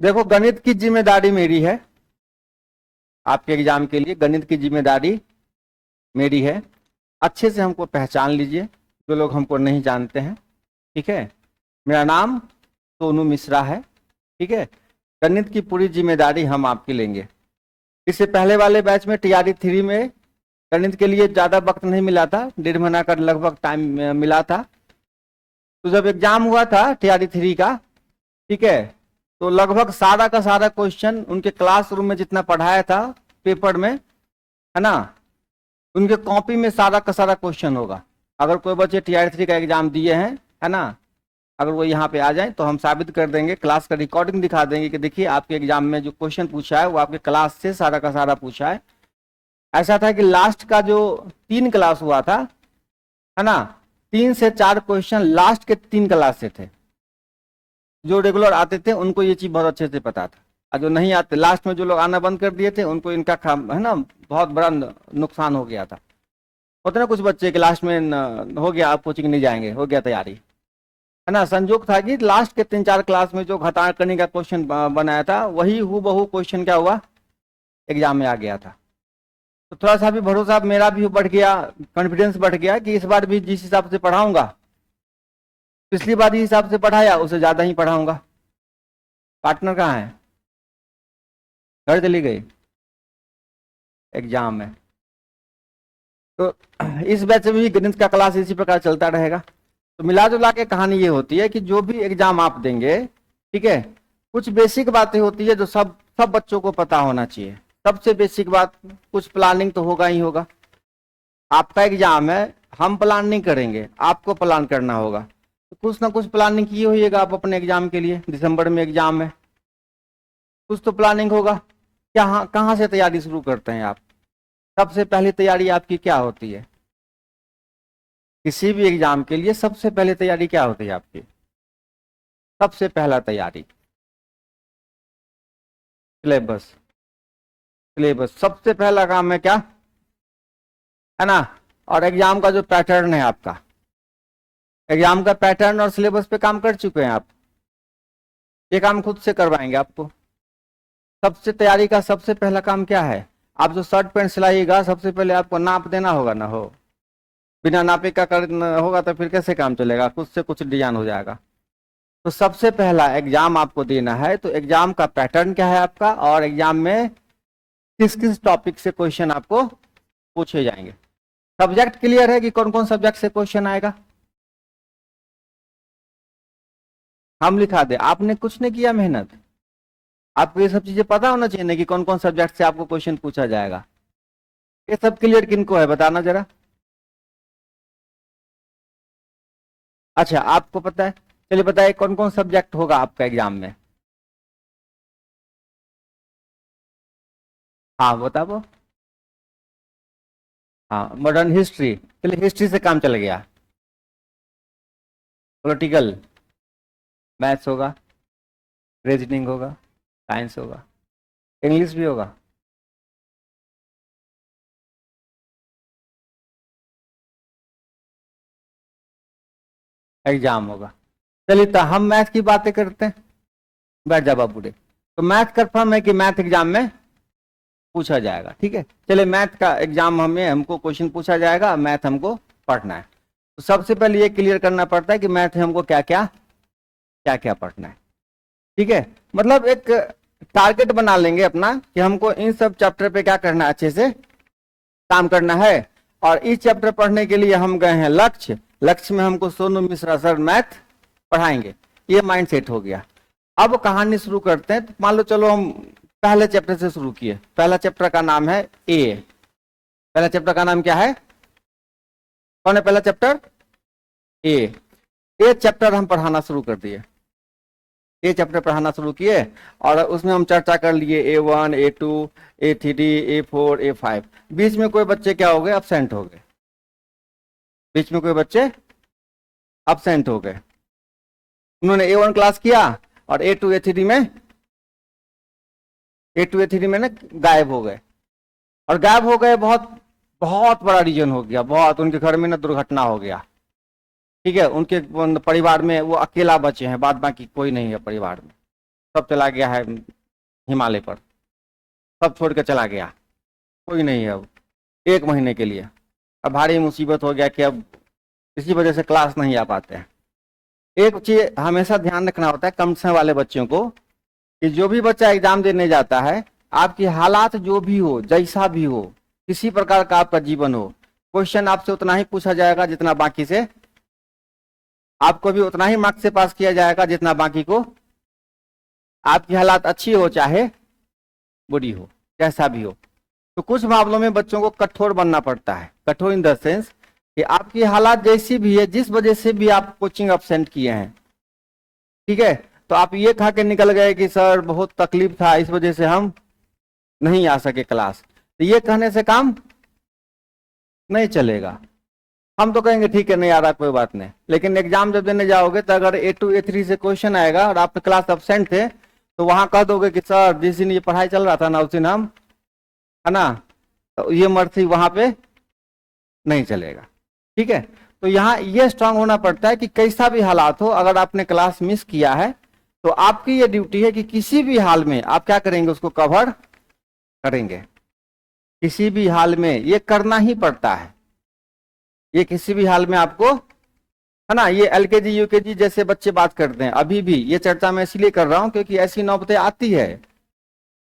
देखो, गणित की जिम्मेदारी मेरी है। आपके एग्जाम के लिए गणित की जिम्मेदारी मेरी है। अच्छे से हमको पहचान लीजिए, जो लोग हमको नहीं जानते हैं। ठीक है, मेरा नाम सोनू मिश्रा है। ठीक है, गणित की पूरी जिम्मेदारी हम आपकी लेंगे। इससे पहले वाले बैच में टीआरई 3 में गणित के लिए ज़्यादा वक्त नहीं मिला था, 1.5 महीना का लगभग टाइम मिला था। तो जब एग्जाम हुआ था टीआरई 3 का, ठीक है, तो लगभग सारा का सारा क्वेश्चन उनके क्लासरूम में जितना पढ़ाया था पेपर में, है ना, उनके कॉपी में सारा का सारा क्वेश्चन होगा। अगर कोई बच्चे टीआरई 3 का एग्जाम दिए हैं, है ना, अगर वो यहाँ पे आ जाए तो हम साबित कर देंगे, क्लास का रिकॉर्डिंग दिखा देंगे कि देखिए आपके एग्जाम में जो क्वेश्चन पूछा है वो आपके क्लास से सारा का सारा पूछा है। ऐसा था कि लास्ट का जो 3 क्लास हुआ था, है ना, 3 से 4 क्वेश्चन लास्ट के 3 क्लास से थे। जो रेगुलर आते थे उनको ये चीज बहुत अच्छे से पता था, और जो नहीं आते, लास्ट में जो लोग आना बंद कर दिए थे, उनको इनका है ना बहुत बड़ा नुकसान हो गया था। होते ना कुछ बच्चे के लास्ट में हो गया, आप कोचिंग नहीं जाएंगे, हो गया तैयारी, है ना। संजोग था कि लास्ट के 3-4 क्लास में जो घटा करने का क्वेश्चन बनाया था वही हूबहू क्वेश्चन क्या हुआ, एग्जाम में आ गया था। तो थोड़ा सा भी भरोसा मेरा भी बढ़ गया, कॉन्फिडेंस बढ़ गया कि इस बार भी जिस हिसाब से पढ़ाऊंगा, पिछली बार जिस हिसाब से पढ़ाया उससे ज्यादा ही पढ़ाऊंगा। पार्टनर कहाँ है? घर चली गई एग्जाम में। तो इस बैच में भी गणित का क्लास इसी प्रकार चलता रहेगा। तो मिला जुला के कहानी ये होती है कि जो भी एग्जाम आप देंगे, ठीक है, कुछ बेसिक बातें होती है जो सब बच्चों को पता होना चाहिए। सबसे बेसिक बात, कुछ प्लानिंग तो होगा ही होगा। आपका एग्जाम है, हम प्लान नहीं करेंगे, आपको प्लान करना होगा। तो कुछ ना कुछ प्लानिंग किए होइएगा आप अपने एग्जाम के लिए। दिसंबर में एग्जाम है, कुछ तो प्लानिंग होगा। क्या, कहाँ से तैयारी शुरू करते हैं आप? सबसे पहली तैयारी आपकी क्या होती है? किसी भी एग्जाम के लिए सबसे पहले तैयारी क्या होती है आपकी? सबसे पहला तैयारी सिलेबस। सिलेबस सबसे पहला काम है क्या, है ना। और एग्जाम का जो पैटर्न है आपका, एग्जाम का पैटर्न और सिलेबस पे काम कर चुके हैं आप? ये काम खुद से करवाएंगे आपको। सबसे तैयारी का सबसे पहला काम क्या है? आप जो शर्ट पैंट सिलाइएगा, सबसे पहले आपको नाप देना होगा ना। हो बिना नापे का कर होगा तो फिर कैसे काम चलेगा? खुद से कुछ डिजाइन हो जाएगा। तो सबसे पहला एग्जाम आपको देना है, तो एग्जाम का पैटर्न क्या है आपका, और एग्जाम में किस किस टॉपिक से क्वेश्चन आपको पूछे जाएंगे। सब्जेक्ट क्लियर है कि कौन कौन सब्जेक्ट से क्वेश्चन आएगा? हम लिखा दे, आपने कुछ नहीं किया मेहनत। आपको ये सब चीजें पता होना चाहिए ना कि कौन कौन सब्जेक्ट से आपको क्वेश्चन पूछा जाएगा। ये सब क्लियर किनको है बताना जरा। अच्छा, आपको पता है, चलिए बताइए कौन कौन सब्जेक्ट होगा आपका एग्जाम में। हाँ बताओ। हाँ, मॉडर्न हिस्ट्री, चलिए हिस्ट्री से काम चल गया। पॉलिटिकल, मैथ्स होगा, रीजनिंग होगा, साइंस होगा, इंग्लिश भी होगा। एग्जाम होगा। चलिए तो हम मैथ की बातें करते हैं। बैठ जा बाबूरे। तो मैथ कंफर्म है कि मैथ एग्जाम में पूछा जाएगा। ठीक है, चलिए मैथ का एग्जाम हमें हमको क्वेश्चन पूछा जाएगा, मैथ हमको पढ़ना है। तो सबसे पहले ये क्लियर करना पड़ता है कि मैथ में हमको क्या क्या पढ़ना है। ठीक है, मतलब एक टारगेट बना लेंगे अपना कि हमको इन सब चैप्टर पे क्या करना है, अच्छे से काम करना है। और इस चैप्टर पढ़ने के लिए हम गए हैं लक्ष्य। लक्ष्य में हमको सोनू मिश्रा सर मैथ पढ़ाएंगे, ये माइंड सेट हो गया। अब कहानी शुरू करते हैं। तो मान लो चलो हम पहले चैप्टर से शुरू किए। पहला चैप्टर का नाम है ए। पहला चैप्टर का नाम क्या है? कौन है पहला चैप्टर? ए। ए चैप्टर हम पढ़ाना शुरू कर दिए। ये चैप्टर पढ़ाना शुरू किए और उसमें हम चर्चा कर लिए A1, A2, A3, A4, A5। बीच में कोई बच्चे क्या हो गए? अब्सेंट हो गए। बीच में कोई बच्चे अब्सेंट हो गए। उन्होंने A1 क्लास किया और A2, A3 में ना गायब हो गए। और गायब हो गए, बहुत बहुत बड़ा रीजन हो गया, बहुत उनके घर में ना दुर्घटना हो गया। ठीक है, उनके परिवार में वो अकेला बचे हैं, बाद बाकी कोई नहीं है परिवार में। सब चला गया है हिमालय पर, सब छोड़ के चला गया, कोई नहीं है अब 1 महीने के लिए। अब भारी मुसीबत हो गया कि अब इसी वजह से क्लास नहीं आ पाते हैं। एक चीज हमेशा ध्यान रखना होता है कंपटीशन वाले बच्चों को, कि जो भी बच्चा एग्जाम देने जाता है, आपकी हालात जो भी हो, जैसा भी हो, किसी प्रकार का आपका जीवन हो, क्वेश्चन आपसे उतना ही पूछा जाएगा जितना बाकी से, आपको भी उतना ही मार्क्स से पास किया जाएगा जितना बाकी को। आपकी हालात अच्छी हो चाहे बुरी हो, जैसा भी हो। तो कुछ मामलों में बच्चों को कठोर बनना पड़ता है। कठोर इन द सेंस कि आपकी हालात जैसी भी है, जिस वजह से भी आप कोचिंग अब्सेंट किए हैं, ठीक है, तो आप ये खा के निकल गए कि सर बहुत तकलीफ था, इस वजह से हम नहीं आ सके क्लास, तो ये कहने से काम नहीं चलेगा। हम तो कहेंगे ठीक है नहीं आ रहा कोई बात नहीं, लेकिन एग्जाम जब देने जाओगे तो अगर A2 A3 से क्वेश्चन आएगा और आप क्लास अब्सेंट थे, तो वहां कह दोगे कि सर जिस दिन ये पढ़ाई चल रहा था ना उस दिन हम, है ना, तो ये मर्जी वहां पे नहीं चलेगा। ठीक है, तो यहाँ ये स्ट्रांग होना पड़ता है कि कैसा भी हालात हो, अगर आपने क्लास मिस किया है तो आपकी ये ड्यूटी है कि किसी भी हाल में आप क्या करेंगे, उसको कवर करेंगे। किसी भी हाल में ये करना ही पड़ता है, ये किसी भी हाल में आपको, है ना। ये LKG UKG जैसे बच्चे बात करते हैं, अभी भी ये चर्चा मैं इसलिए कर रहा हूं क्योंकि ऐसी नौबतें आती है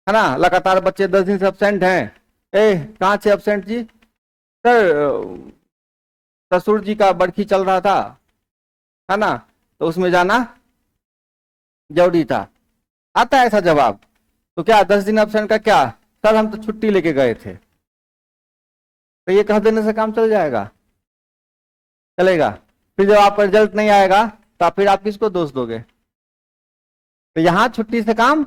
ना। लगातार बच्चे 10 दिन से अब्सेंट हैं। कहाँ से अब्सेंट जी? सर ससुर जी का बरखी चल रहा था, है ना, तो उसमें जाना जरूरी था। आता है ऐसा जवाब। तो क्या 10 दिन अब्सेंट का क्या? सर हम तो छुट्टी लेके गए थे। तो ये कह देने से काम चल जाएगा? चलेगा? फिर जब आपका रिजल्ट नहीं आएगा तो फिर आप किसको दोष दोगे? तो यहां छुट्टी से काम,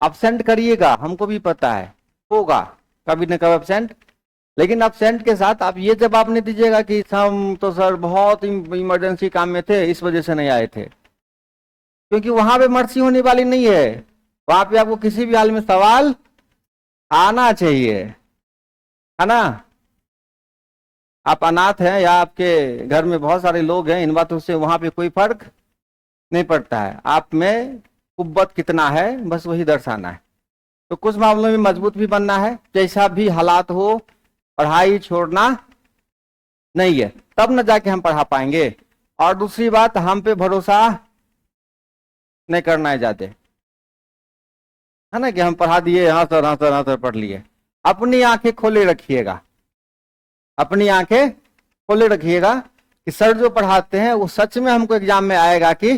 अब्सेंट करिएगा, हमको भी पता है होगा कभी न कभी अब्सेंट, लेकिन अब्सेंट के साथ आप ये जवाब नहीं दीजिएगा कि हम तो सर बहुत इमरजेंसी काम में थे इस वजह से नहीं आए थे, क्योंकि वहां पे मर्सी होने वाली नहीं है। वहां पे आपको किसी भी हाल में सवाल आना चाहिए, है ना। आप अनाथ हैं या आपके घर में बहुत सारे लोग हैं, इन बातों से वहां पे कोई फर्क नहीं पड़ता है। आप में कुव्वत कितना है बस वही दर्शाना है। तो कुछ मामलों में मजबूत भी बनना है, जैसा भी हालात हो, पढ़ाई छोड़ना नहीं है, तब न जाके हम पढ़ा पाएंगे। और दूसरी बात, हम पे भरोसा नहीं करना है ज्यादा, है ना, कि हम पढ़ा दिए, हाँ सर हाँ सर हाँ सर पढ़ लिए। अपनी आंखें खोले रखिएगा, अपनी आंखें खोले रखिएगा कि सर जो पढ़ाते हैं वो सच में हमको एग्जाम में आएगा कि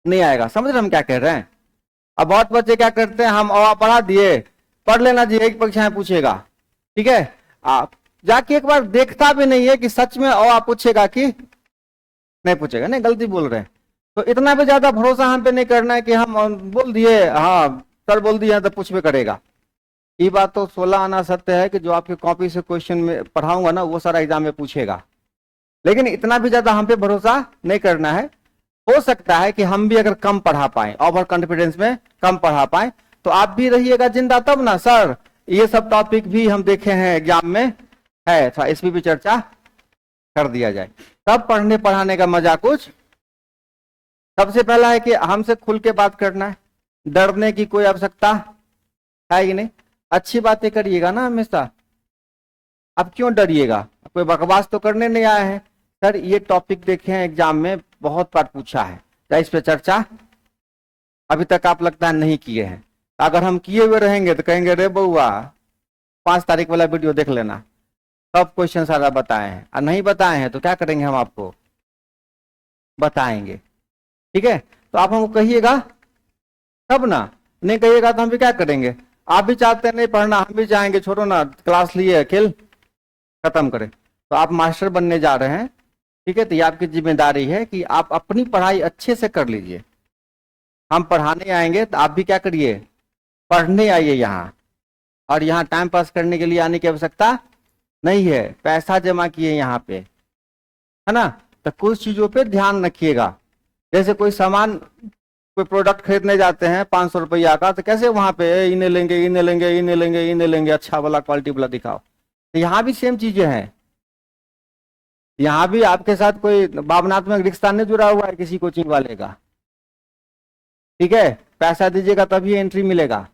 नहीं आएगा। समझ रहे हम क्या कह रहे हैं? अब बहुत बच्चे क्या करते हैं, हम पढ़ा दिए, पढ़ लेना जी, एक परीक्षा में पूछेगा, ठीक है, आप जाके एक बार देखता भी नहीं है कि सच में आप पूछेगा कि नहीं पूछेगा। नहीं, गलती बोल रहे हैं। तो इतना भी ज्यादा भरोसा हम पे नहीं करना है कि हम बोल दिए, हाँ सर बोल दिए तो पूछ भी करेगा। ये बात तो 16 आना सत्य है कि जो आपके कॉपी से क्वेश्चन में पढ़ाऊंगा ना वो सारा एग्जाम में पूछेगा, लेकिन इतना भी ज्यादा हम पे भरोसा नहीं करना है। हो सकता है कि हम भी अगर कम पढ़ा पाए, ओवर कॉन्फिडेंस में कम पढ़ा पाए, तो आप भी रहिएगा जिंदा तब ना। सर ये सब टॉपिक भी हम देखे हैं एग्जाम में है, थोड़ा इस पर भी चर्चा कर दिया जाए, तब पढ़ने पढ़ाने का मजा कुछ। सबसे पहला है कि हमसे खुल के बात करना है, डरने की कोई आवश्यकता है कि नहीं। अच्छी बातें करिएगा ना हमेशा, अब क्यों डरिएगा? कोई बकवास तो करने नहीं आए हैं। सर ये टॉपिक देखे हैं एग्जाम में, बहुत बार पूछा है, क्या इस पे चर्चा अभी तक आप लगता है नहीं किए हैं? अगर हम किए हुए रहेंगे तो कहेंगे रे बउआ 5 तारीख वाला वीडियो देख लेना, सब क्वेश्चन सारा बताए हैं। और नहीं बताए हैं तो क्या करेंगे, हम आपको बताएंगे, ठीक है। तो आप हमको कहिएगा तब ना, नहीं कहिएगा तो हम भी क्या करेंगे। आप भी चाहते हैं नहीं पढ़ना, हम भी चाहेंगे छोड़ो ना, क्लास लिए खेल खत्म करें। तो आप मास्टर बनने जा रहे हैं, ठीक है, तो ये आपकी जिम्मेदारी है कि आप अपनी पढ़ाई अच्छे से कर लीजिए। हम पढ़ाने आएंगे तो आप भी क्या करिए, पढ़ने आइए यहाँ। और यहाँ टाइम पास करने के लिए आने की आवश्यकता नहीं है, पैसा जमा किए यहाँ पे, है ना। तो कुछ चीजों पे ध्यान रखिएगा, जैसे कोई सामान, कोई प्रोडक्ट खरीदने जाते हैं 500 रुपया का, तो कैसे वहां पे इन्हें लेंगे इन्हें लेंगे इन्हें लेंगे इन्हें लेंगे, अच्छा वाला क्वालिटी वाला दिखाओ। तो यहाँ भी सेम चीजें हैं, यहाँ भी आपके साथ कोई भावनात्मक रिश्ता नहीं जुड़ा हुआ है किसी कोचिंग वाले का, ठीक है, पैसा दीजिएगा तभी एंट्री मिलेगा।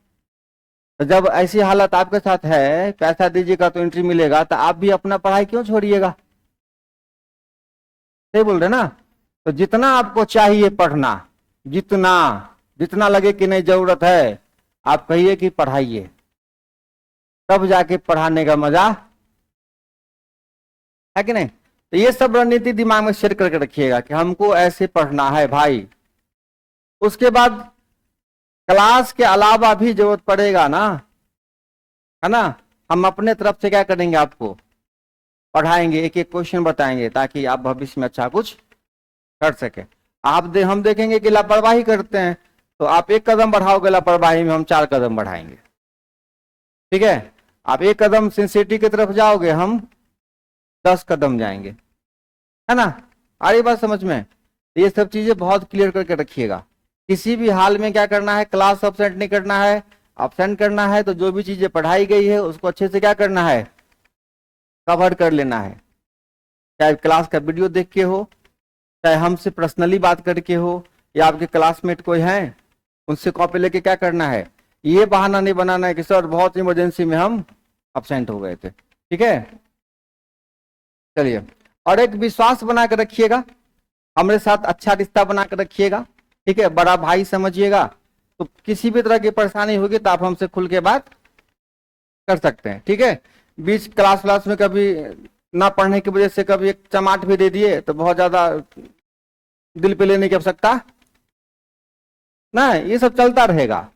तो जब ऐसी हालत आपके साथ है, पैसा दीजिएगा तो एंट्री मिलेगा, तो आप भी अपना पढ़ाई क्यों छोड़िएगा? सही बोल रहे ना? तो जितना आपको चाहिए पढ़ना, जितना जितना लगे कि नहीं जरूरत है, आप कहिए कि पढ़ाइए, तब जाके पढ़ाने का मजा है कि नहीं। तो ये सब रणनीति दिमाग में सेट करके रखिएगा कि हमको ऐसे पढ़ना है भाई। उसके बाद क्लास के अलावा भी जरूरत पड़ेगा ना, है ना, हम अपने तरफ से क्या करेंगे, आपको पढ़ाएंगे, एक एक क्वेश्चन बताएंगे, ताकि आप भविष्य में अच्छा कुछ कर सके। हम देखेंगे कि लापरवाही करते हैं, तो आप एक कदम बढ़ाओगे लापरवाही में, हम 4 कदम बढ़ाएंगे। ठीक है, आप एक कदम सिंसियरिटी की तरफ जाओगे, हम 10 कदम जाएंगे, है ना। आ रही बात समझ में? ये सब चीजें बहुत क्लियर करके रखिएगा। किसी भी हाल में क्या करना है, क्लास अब्सेंट नहीं करना है। अब्सेंट करना है तो जो भी चीजें पढ़ाई गई है उसको अच्छे से क्या करना है, कवर कर लेना है। चाहे क्लास का वीडियो देख के हो, चाहे हमसे पर्सनली बात करके हो, या आपके क्लासमेट कोई हैं उनसे कॉपी लेके क्या करना है, ये बहाना नहीं बनाना है कि सर बहुत इमरजेंसी में हम अब्सेंट हो गए थे। ठीक है, चलिए। और एक विश्वास बना के रखिएगा, हमारे साथ अच्छा रिश्ता बना के रखिएगा। ठीक है, बड़ा भाई समझिएगा। तो किसी भी तरह की परेशानी होगी तो आप हमसे खुल के बात कर सकते हैं। ठीक है, बीच क्लास में कभी ना पढ़ने की वजह से कभी एक चमाट भी दे दिए तो बहुत ज्यादा दिल पे लेने की आवश्यकता ना, ये सब चलता रहेगा।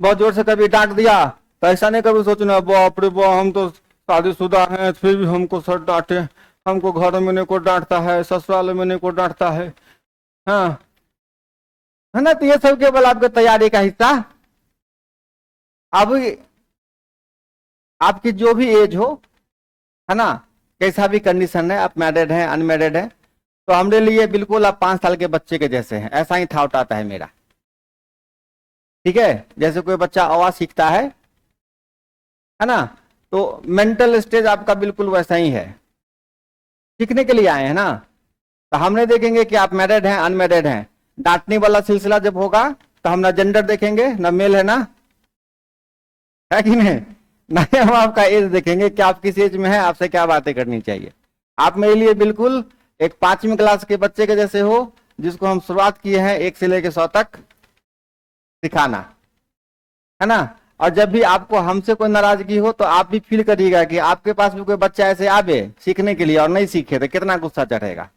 बहुत जोर से कभी डांट दिया तो ऐसा नहीं कभी सोचना बाप रे बाप हम तो शादीशुदा हैं फिर भी हमको सर डांटे, हमको घर में नहीं को डांटता है, ससुराल में नहीं को डांटता है, हाँ, है ना। तो ये सब केवल आपके तैयारी का हिस्सा। अब आपकी जो भी एज हो, है ना, कैसा भी कंडीशन है, आप मैरिड हैं अनमैरिड हैं, तो हमने लिए बिल्कुल आप 5 साल के बच्चे के जैसे हैं, ऐसा ही था उठाता है मेरा। ठीक है, जैसे कोई बच्चा आवाज सीखता है ना, तो मेंटल स्टेज आपका बिल्कुल वैसा ही है, सीखने के लिए आए हैं ना। तो हमने देखेंगे कि आप मैरिड हैं अनमैरिड हैं, डांटने वाला सिलसिला जब होगा तो हम ना जेंडर देखेंगे, ना मेल है ना, है कि नहीं, ना ही हम आपका एज देखेंगे कि आप किस एज में हैं, आपसे क्या बातें करनी चाहिए। आप मेरे लिए बिल्कुल एक 5वीं क्लास के बच्चे के जैसे हो, जिसको हम शुरुआत किए हैं 1 से लेकर 100 तक सिखाना, है ना। और जब भी आपको हमसे कोई नाराजगी हो तो आप भी फील करिएगा कि आपके पास भी कोई बच्चा ऐसे आवे सीखने के लिए और नहीं सीखे तो कितना गुस्सा चढ़ेगा,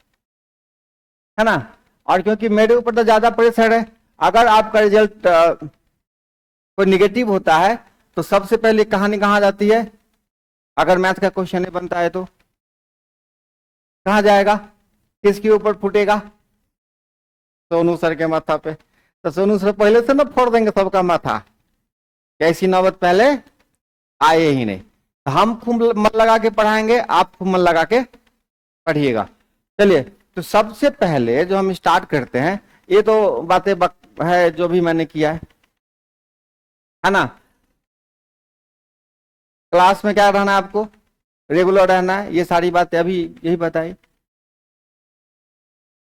है ना। और क्योंकि मेरे ऊपर तो ज्यादा प्रेशर है, अगर आपका रिजल्ट कोई निगेटिव होता है तो सबसे पहले कहानी कहाँ जाती है, अगर मैथ का क्वेश्चन नहीं बनता है तो कहाँ जाएगा, किसके ऊपर फूटेगा, सोनू सर के माथा पे। तो सोनू सर पहले से ना फोड़ देंगे सबका माथा, कैसी नौबत पहले आए ही नहीं। तो हम खूब मन लगा के पढ़ाएंगे, आप खूब मन लगा के पढ़िएगा। चलिए, तो सबसे पहले जो हम स्टार्ट करते हैं, ये तो बातें है जो भी मैंने किया है ना। क्लास में क्या रहना है, आपको रेगुलर रहना है, ये सारी बातें अभी यही बताई।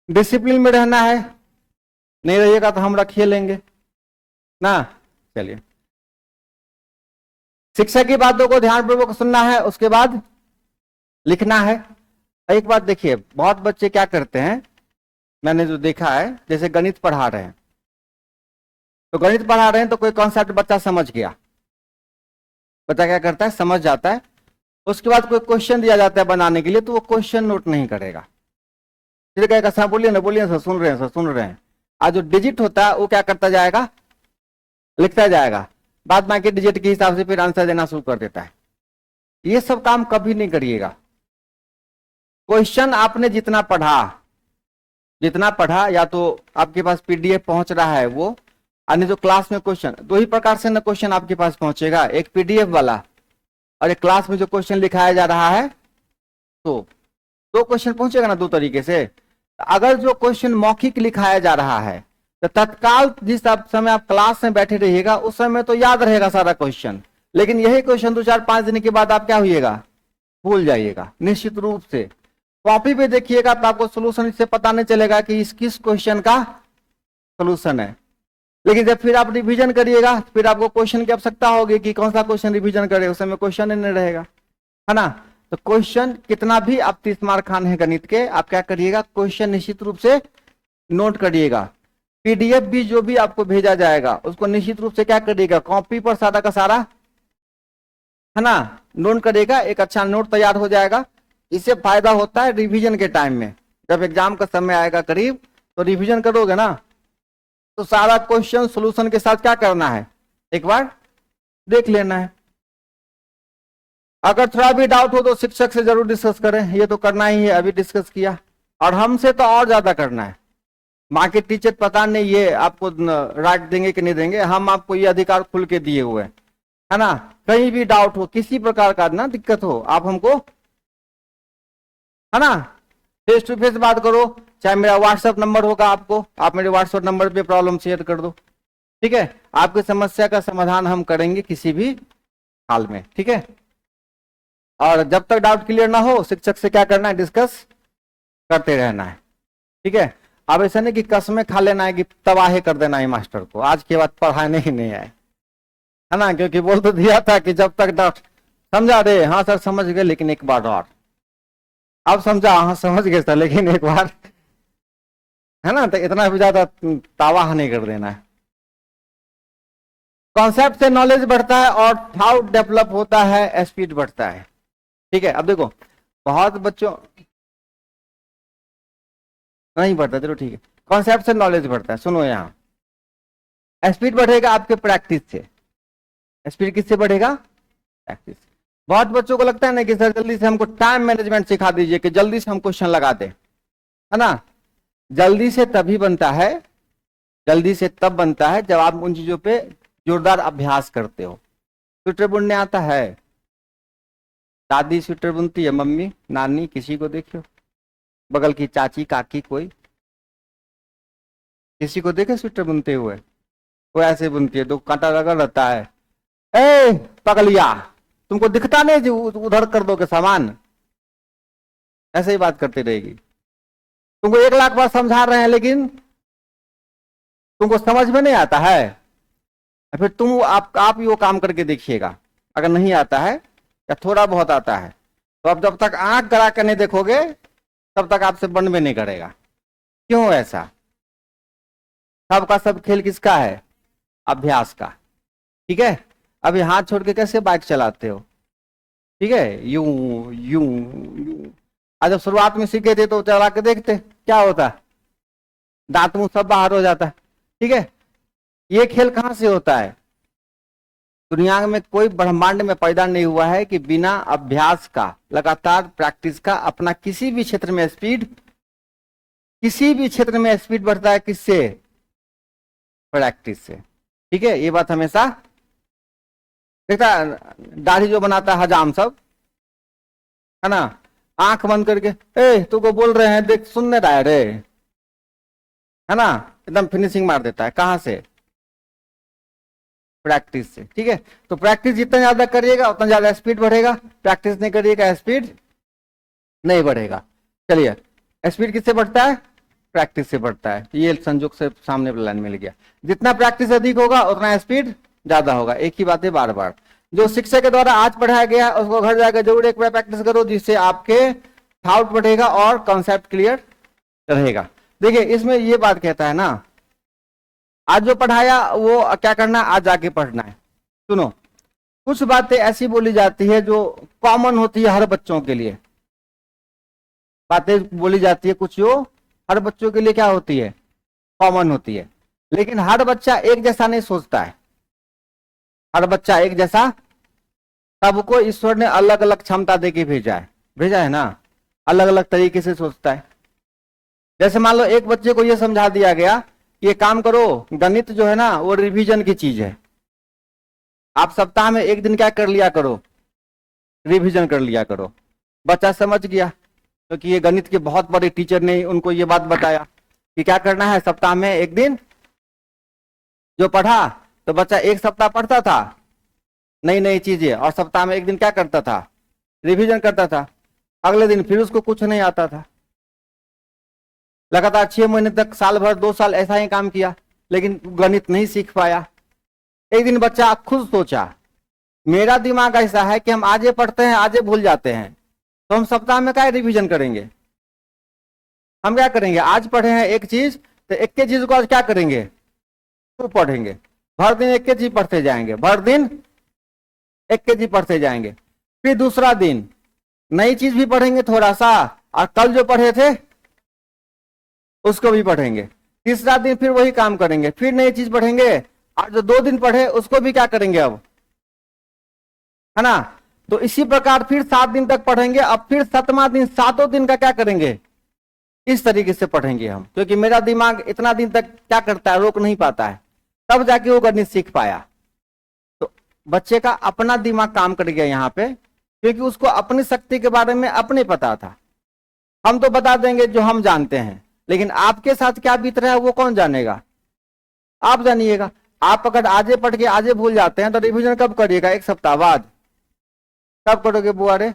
डिसिप्लिन में रहना है, नहीं रहिएगा तो हम रखिए लेंगे ना। चलिए, शिक्षक की बातों को ध्यानपूर्वक सुनना है, उसके बाद लिखना है। एक बात देखिए, बहुत बच्चे क्या करते हैं, मैंने जो देखा है, जैसे गणित पढ़ा रहे हैं, तो गणित पढ़ा रहे हैं तो कोई कॉन्सेप्ट बच्चा समझ गया, बच्चा क्या करता है, समझ जाता है। उसके बाद कोई क्वेश्चन दिया जाता है बनाने के लिए, तो वो क्वेश्चन नोट नहीं करेगा, फिर कहेगा सर बोलिए ना बोलिए सर, सुन रहे हैं सर सुन रहे हैं। आज जो डिजिट होता है वो क्या करता जाएगा, लिखता जाएगा, बाद बाकी डिजिट के हिसाब से फिर आंसर देना शुरू कर देता है। ये सब काम कभी नहीं करिएगा। क्वेश्चन आपने जितना पढ़ा, या तो आपके पास पीडीएफ पहुंच रहा है वो, अन्य जो क्लास में क्वेश्चन, 2 ही प्रकार से ना क्वेश्चन आपके पास पहुंचेगा, एक पीडीएफ वाला और एक क्लास में जो क्वेश्चन लिखाया जा रहा है। तो 2 क्वेश्चन पहुंचेगा ना 2 तरीके से। अगर जो क्वेश्चन मौखिक लिखाया जा रहा है तो तत्काल जिस समय आप क्लास में बैठे रहिएगा उस समय तो याद रहेगा सारा क्वेश्चन, लेकिन यही क्वेश्चन 2-4-5 दिन के बाद आप क्या होइएगा, भूल जाइएगा निश्चित रूप से। कॉपी पे देखिएगा तो आपको सोल्यूशन इससे पता नहीं चलेगा कि इस किस क्वेश्चन का सोल्यूशन है। लेकिन जब फिर आप रिवीजन करिएगा फिर आपको क्वेश्चन की आवश्यकता होगी कि कौन सा क्वेश्चन रिवीजन करे, उस समय क्वेश्चन ही नहीं रहेगा, है ना। तो क्वेश्चन कितना भी आप 30 मार्क खाने हैं गणित के, आप क्या करिएगा, क्वेश्चन निश्चित रूप से नोट करिएगा। पीडीएफ भी जो भी आपको भेजा जाएगा उसको निश्चित रूप से क्या करिएगा, कॉपी पर सारा का सारा, है ना, नोट करिएगा, एक अच्छा नोट तैयार हो जाएगा। इससे फायदा होता है रिवीजन के टाइम में, जब एग्जाम का समय आएगा करीब तो रिवीजन करोगे ना, तो सारा क्वेश्चन सॉल्यूशन के साथ क्या करना है, एक बार देख लेना है। अगर थोड़ा भी डाउट हो तो शिक्षक से जरूर डिस्कस करें, ये तो करना ही है, अभी डिस्कस किया, और हमसे तो और ज्यादा करना है। बाकी टीचर पता नहीं ये आपको राइट देंगे कि नहीं देंगे, हम आपको ये अधिकार खुल के दिए हुए हैं, है ना। कहीं भी डाउट हो, किसी प्रकार का ना दिक्कत हो, आप हमको, है ना, फेस टू फेस बात करो, चाहे मेरा व्हाट्सएप नंबर होगा आपको, आप मेरे व्हाट्सएप नंबर पे प्रॉब्लम शेयर कर दो, ठीक है। आपकी समस्या का समाधान हम करेंगे किसी भी हाल में, ठीक है। और जब तक डाउट क्लियर ना हो शिक्षक से क्या करना है, डिस्कस करते रहना है, ठीक है। अब ऐसा नहीं कि कसमें खा लेना है कि तबाही कर देना है मास्टर को, आज के बाद पढ़ाने ही नहीं आए, है ना, क्योंकि बोल तो दिया था कि जब तक डाउट, समझा रे, हाँ सर समझ गए, लेकिन एक बार और, अब समझा, हाँ समझ गए सर, लेकिन एक बार, है ना, तो इतना भी ज्यादा तावाह नहीं कर देना है। कॉन्सेप्ट से नॉलेज बढ़ता है और थाउट डेवलप होता है, स्पीड बढ़ता है, ठीक है। अब देखो बहुत बच्चों नहीं बढ़ता, चलो ठीक है, कॉन्सेप्ट से नॉलेज बढ़ता है। सुनो यहाँ, स्पीड बढ़ेगा आपके प्रैक्टिस से। स्पीड किससे बढ़ेगा, प्रैक्टिस। बहुत बच्चों को लगता है ना कि सर जल्दी से हमको टाइम मैनेजमेंट सिखा दीजिए कि जल्दी से हम क्वेश्चन लगा दें, है ना। जल्दी से तभी बनता है, जल्दी से तब बनता है जब आप उन चीजों पे जोरदार अभ्यास करते हो। स्वेटर बुनने आता है, दादी स्वेटर बुनती है, मम्मी नानी किसी को देखियो, बगल की चाची काकी कोई, किसी को देखे स्वेटर बुनते हुए, वो ऐसे बुनती है तो कांटा लगा रहता है, ए पगलिया तुमको दिखता नहीं जो उधर कर दोगे सामान, ऐसे ही बात करती रहेगी। तुमको 1 लाख बार समझा रहे हैं लेकिन तुमको समझ में नहीं आता है, फिर तुम आप वो काम करके देखिएगा, अगर नहीं आता है या थोड़ा बहुत आता है तो अब जब तक आंख गड़ा कर नहीं देखोगे तब तक आपसे बन में नहीं करेगा। क्यों ऐसा, सबका सब खेल किसका है, अभ्यास का, ठीक है। अभी हाथ छोड़ के कैसे बाइक चलाते हो, ठीक है, यूं यूं यूं। आज जब शुरुआत में सीखे थे तो चला के देखते क्या होता, दांत मुंह सब बाहर हो जाता है, ठीक है। ये खेल कहां से होता है, दुनिया में कोई ब्रह्मांड में पैदा नहीं हुआ है कि बिना अभ्यास का, लगातार प्रैक्टिस का अपना किसी भी क्षेत्र में स्पीड, किसी भी क्षेत्र में स्पीड बढ़ता है किससे, प्रैक्टिस से, ठीक है। ये बात हमेशा देखता, दाढ़ी जो बनाता है हजाम सब, है ना, आंख बंद करके ए तुमको बोल रहे हैं देख सुनने रहा है रे, है ना, एकदम फिनिशिंग मार देता है, कहां से, प्रैक्टिस से, ठीक है। तो प्रैक्टिस जितना ज्यादा करिएगा उतना ज्यादा स्पीड बढ़ेगा, प्रैक्टिस नहीं करिएगा स्पीड नहीं बढ़ेगा। चलिए, स्पीड किससे बढ़ता है, प्रैक्टिस से बढ़ता है, ये संयोग से सामने लाइन मिल गया। जितना प्रैक्टिस अधिक होगा उतना स्पीड ज्यादा होगा, एक ही बात है बार बार। जो शिक्षक के द्वारा आज पढ़ाया गया है उसको घर जाकर जरूर एक बार प्रैक्टिस करो, जिससे आपके थाउट बढ़ेगा और कॉन्सेप्ट क्लियर रहेगा। देखिए इसमें ये बात कहता है ना, आज जो पढ़ाया वो क्या करना, आज जाके पढ़ना है। सुनो, कुछ बातें ऐसी बोली जाती है जो कॉमन होती है हर बच्चों के लिए, बातें बोली जाती है कुछ जो हर बच्चों के लिए क्या होती है, कॉमन होती है, लेकिन हर बच्चा एक जैसा नहीं सोचता है, हर बच्चा एक जैसा, सबको ईश्वर ने अलग अलग क्षमता देके भेजा है ना, अलग अलग तरीके से सोचता है। जैसे मान लो एक बच्चे को यह समझा दिया गया कि ये काम करो, गणित जो है ना वो रिवीजन की चीज है, आप सप्ताह में एक दिन क्या कर लिया करो, रिवीजन कर लिया करो। बच्चा समझ गया क्योंकि ये गणित के बहुत बड़े टीचर ने उनको ये बात बताया कि क्या करना है, सप्ताह में एक दिन जो पढ़ा, तो बच्चा एक सप्ताह पढ़ता था नई नई चीजें और सप्ताह में एक दिन क्या करता था, रिवीजन करता था। अगले दिन फिर उसको कुछ नहीं आता था, लगातार 6 महीने तक, साल भर 2 साल ऐसा ही काम किया, लेकिन गणित नहीं सीख पाया। एक दिन बच्चा खुद सोचा, मेरा दिमाग ऐसा है कि हम आजे पढ़ते हैं आजे भूल जाते हैं, तो हम सप्ताह में क्या रिवीजन करेंगे? हम क्या करेंगे, आज पढ़े हैं एक चीज तो एक के चीज को आज क्या करेंगे, तो पढ़ेंगे, भर दिन एक के चीज पढ़ते जाएंगे, भर दिन एक के चीज पढ़ते जाएंगे। फिर दूसरा दिन नई चीज भी पढ़ेंगे थोड़ा सा, और कल जो पढ़े थे उसको भी पढ़ेंगे। तीसरा दिन फिर वही काम करेंगे, फिर नई चीज पढ़ेंगे, और जो 2 दिन पढ़े उसको भी क्या करेंगे अब, है ना। तो इसी प्रकार फिर 7 दिन तक पढ़ेंगे, अब फिर 7वां दिन 7 दिन का क्या करेंगे, इस तरीके से पढ़ेंगे हम, क्योंकि मेरा दिमाग इतना दिन तक क्या करता है, रोक नहीं पाता है, तब जाके वो गणित सीख पाया। तो बच्चे का अपना दिमाग काम कर गया यहाँ पे, क्योंकि उसको अपनी शक्ति के बारे में अपने पता था। हम तो बता देंगे जो हम जानते हैं, लेकिन आपके साथ क्या बीत रहा है वो कौन जानेगा, आप जानिएगा। आप अगर आजे पढ़ के आजे भूल जाते हैं तो रिवीजन कब करिएगा, 1 सप्ताह बाद। कब करोगे बुआ रे,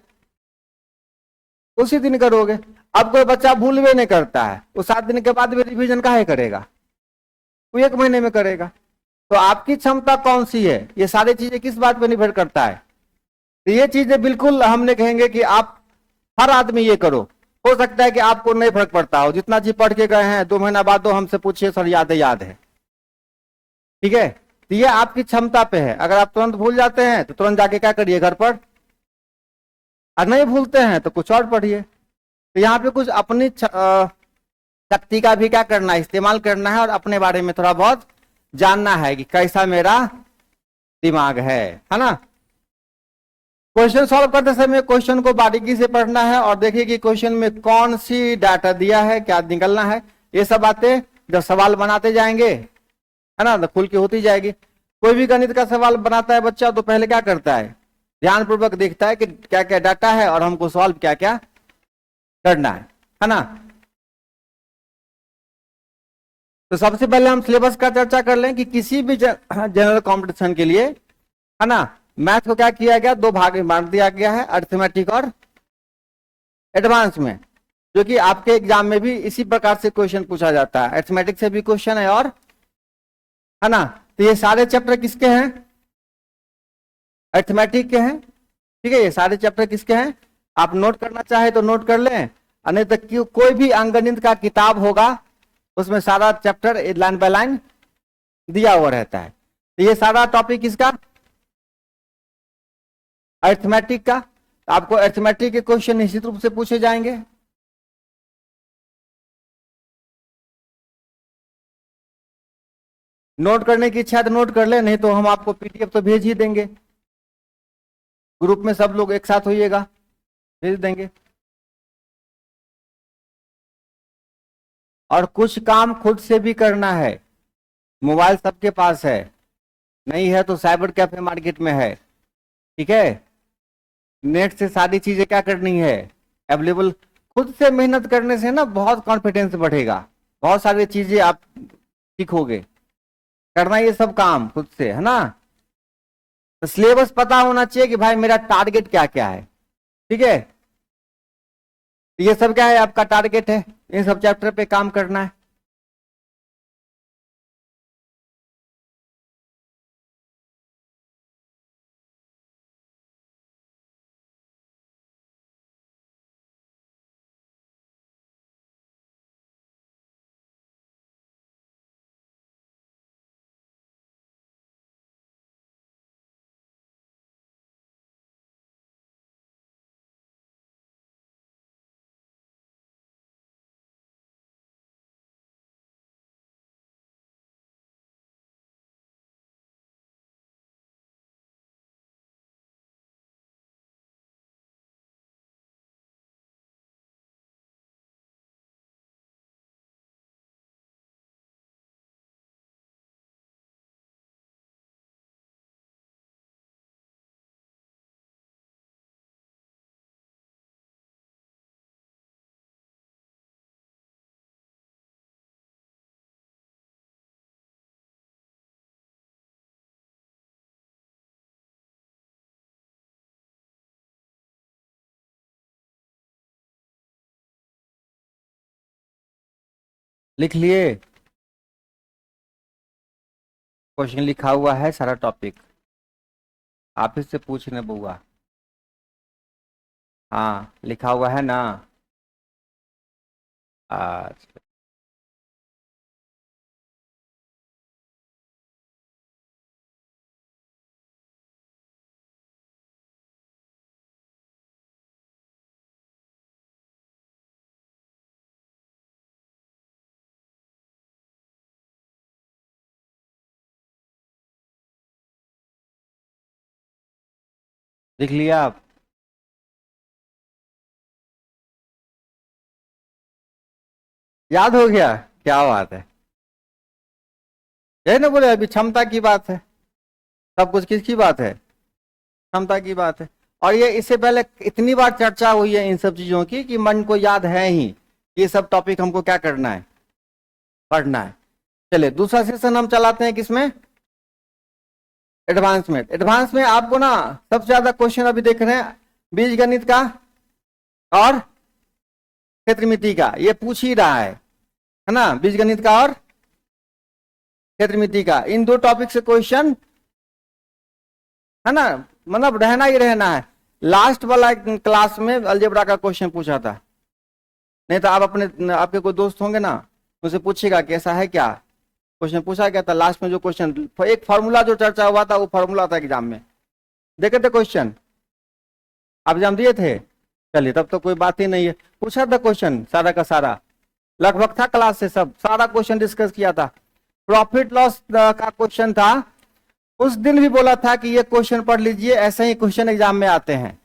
उसी दिन करोगे। अब कोई बच्चा भूल भी नहीं करता है, वो 7 दिन के बाद भी रिवीजन काहे करेगा, वो 1 महीने में करेगा। तो आपकी क्षमता कौन सी है, ये सारी चीजें किस बात पर निर्भर करता है। तो ये चीजें बिल्कुल हमने कहेंगे कि आप हर आदमी ये करो। हो सकता है कि आपको नहीं फर्क पड़ता हो, जितना चीज पढ़ के गए हैं 2 महीना बाद तो हमसे पूछिए सर याद है, याद है, ठीक है। तो ये आपकी क्षमता पे है, अगर आप तुरंत भूल जाते हैं तो तुरंत जाके क्या करिए घर पर, और नहीं भूलते हैं तो कुछ और पढ़िए। तो यहाँ पे कुछ अपनी शक्ति का भी क्या करना है, इस्तेमाल करना है, और अपने बारे में थोड़ा बहुत जानना है कि कैसा मेरा दिमाग है ना। क्वेश्चन सॉल्व करते समय क्वेश्चन को बारीकी से पढ़ना है, और देखिए कि क्वेश्चन में कौन सी डाटा दिया है, क्या निकलना है। ये सब बातें जब सवाल बनाते जाएंगे, है ना, तो खुल के होती जाएगी। कोई भी गणित का सवाल बनाता है बच्चा तो पहले क्या करता है, ध्यानपूर्वक देखता है कि क्या क्या डाटा है और हमको सॉल्व क्या क्या करना है ना। तो सबसे पहले हम सिलेबस का चर्चा कर लें कि किसी भी जनरल कंपटीशन के लिए, है ना, मैथ को क्या किया गया, 2 भाग में बांट दिया गया है, अरिथमेटिक और एडवांस में, जो कि आपके एग्जाम में भी इसी प्रकार से क्वेश्चन पूछा जाता है। अरिथमेटिक से भी क्वेश्चन है, और है ना। तो ये सारे चैप्टर किसके हैं, अरिथमेटिक के हैं, ठीक है। ये सारे चैप्टर किसके हैं, आप नोट करना चाहे तो नोट कर लें, नहीं तो कोई भी अंकगणित का किताब होगा उसमें सारा चैप्टर लाइन बाय लाइन दिया हुआ रहता है। तो ये सारा टॉपिक किसका, अरिथमेटिक का। आपको अरिथमेटिक के क्वेश्चन निश्चित रूप से पूछे जाएंगे। नोट करने की इच्छा है तो नोट कर ले, नहीं तो हम आपको पीडीएफ तो भेज ही देंगे, ग्रुप में सब लोग एक साथ होइएगा, भेज देंगे। और कुछ काम खुद से भी करना है, मोबाइल सबके पास है, नहीं है तो साइबर कैफे मार्केट में है, ठीक है। नेट से सारी चीजें क्या करनी है, अवेलेबल। खुद से मेहनत करने से ना बहुत कॉन्फिडेंस बढ़ेगा, बहुत सारी चीजें आप सीखोगे, करना ये सब काम खुद से, है ना। तो सिलेबस पता होना चाहिए कि भाई मेरा टारगेट क्या क्या है, ठीक है। ये सब क्या है, आपका टारगेट है, इन सब चैप्टर पे काम करना है। लिख लिए। क्वेश्चन लिखा हुआ है सारा टॉपिक, आप ही से पूछने बुआ। हाँ लिखा हुआ है ना। अच्छा लिख लिया आप? याद हो गया? क्या बात है। यही ना बोले अभी क्षमता की बात है, सब कुछ किसकी बात है? क्षमता की बात है। और ये इससे पहले इतनी बार चर्चा हुई है इन सब चीजों की कि मन को याद है ही, ये सब टॉपिक हमको क्या करना है, पढ़ना है। चलिए दूसरा सेशन हम चलाते हैं किसमें? एडवांस में। एडवांस में आपको ना सबसे ज्यादा क्वेश्चन अभी देख रहे हैं बीज गणित का और क्षेत्रमिति का, ये पूछ ही रहा है ना, बीज गणित का और क्षेत्रमिति का, इन दो टॉपिक से क्वेश्चन है ना, मतलब रहना ही रहना है। लास्ट वाला क्लास में अलजेब्रा का क्वेश्चन पूछा था, नहीं तो आप अपने आपके कोई दोस्त होंगे ना उनसे पूछिएगा कैसा है क्या, क्वेश्चन पूछा गया था लास्ट में। जो क्वेश्चन एक फार्मूला जो चर्चा हुआ था वो फार्मूला था एग्जाम में, देखे थे क्वेश्चन? आप एग्जाम दिए थे? चलिए तब तो कोई बात ही नहीं है, पूछा था क्वेश्चन सारा का सारा, लगभग था क्लास से सब, सारा क्वेश्चन डिस्कस किया था। प्रॉफिट लॉस का क्वेश्चन था, उस दिन भी बोला था कि ये क्वेश्चन पढ़ लीजिए, ऐसे ही क्वेश्चन एग्जाम में आते हैं,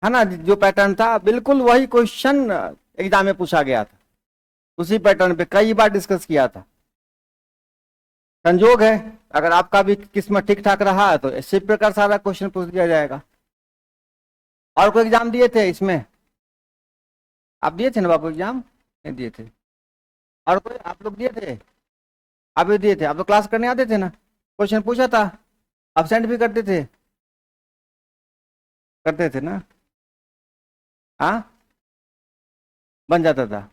है ना। जो पैटर्न था बिल्कुल वही क्वेश्चन एग्जाम में पूछा गया था, उसी पैटर्न पे कई बार डिस्कस किया था। संजोग है अगर आपका भी किस्मत ठीक ठाक रहा है तो इसी प्रकार सारा क्वेश्चन पूछ दिया जाएगा। और कोई एग्जाम दिए थे इसमें? आप दिए थे ना बाबू एग्जाम? नहीं दिए थे? और कोई आप लोग दिए थे? आप भी दिए थे? आप लोग क्लास करने आते थे ना, क्वेश्चन पूछा था, अब्सेंट भी करते थे? करते थे ना? हाँ बन जाता था।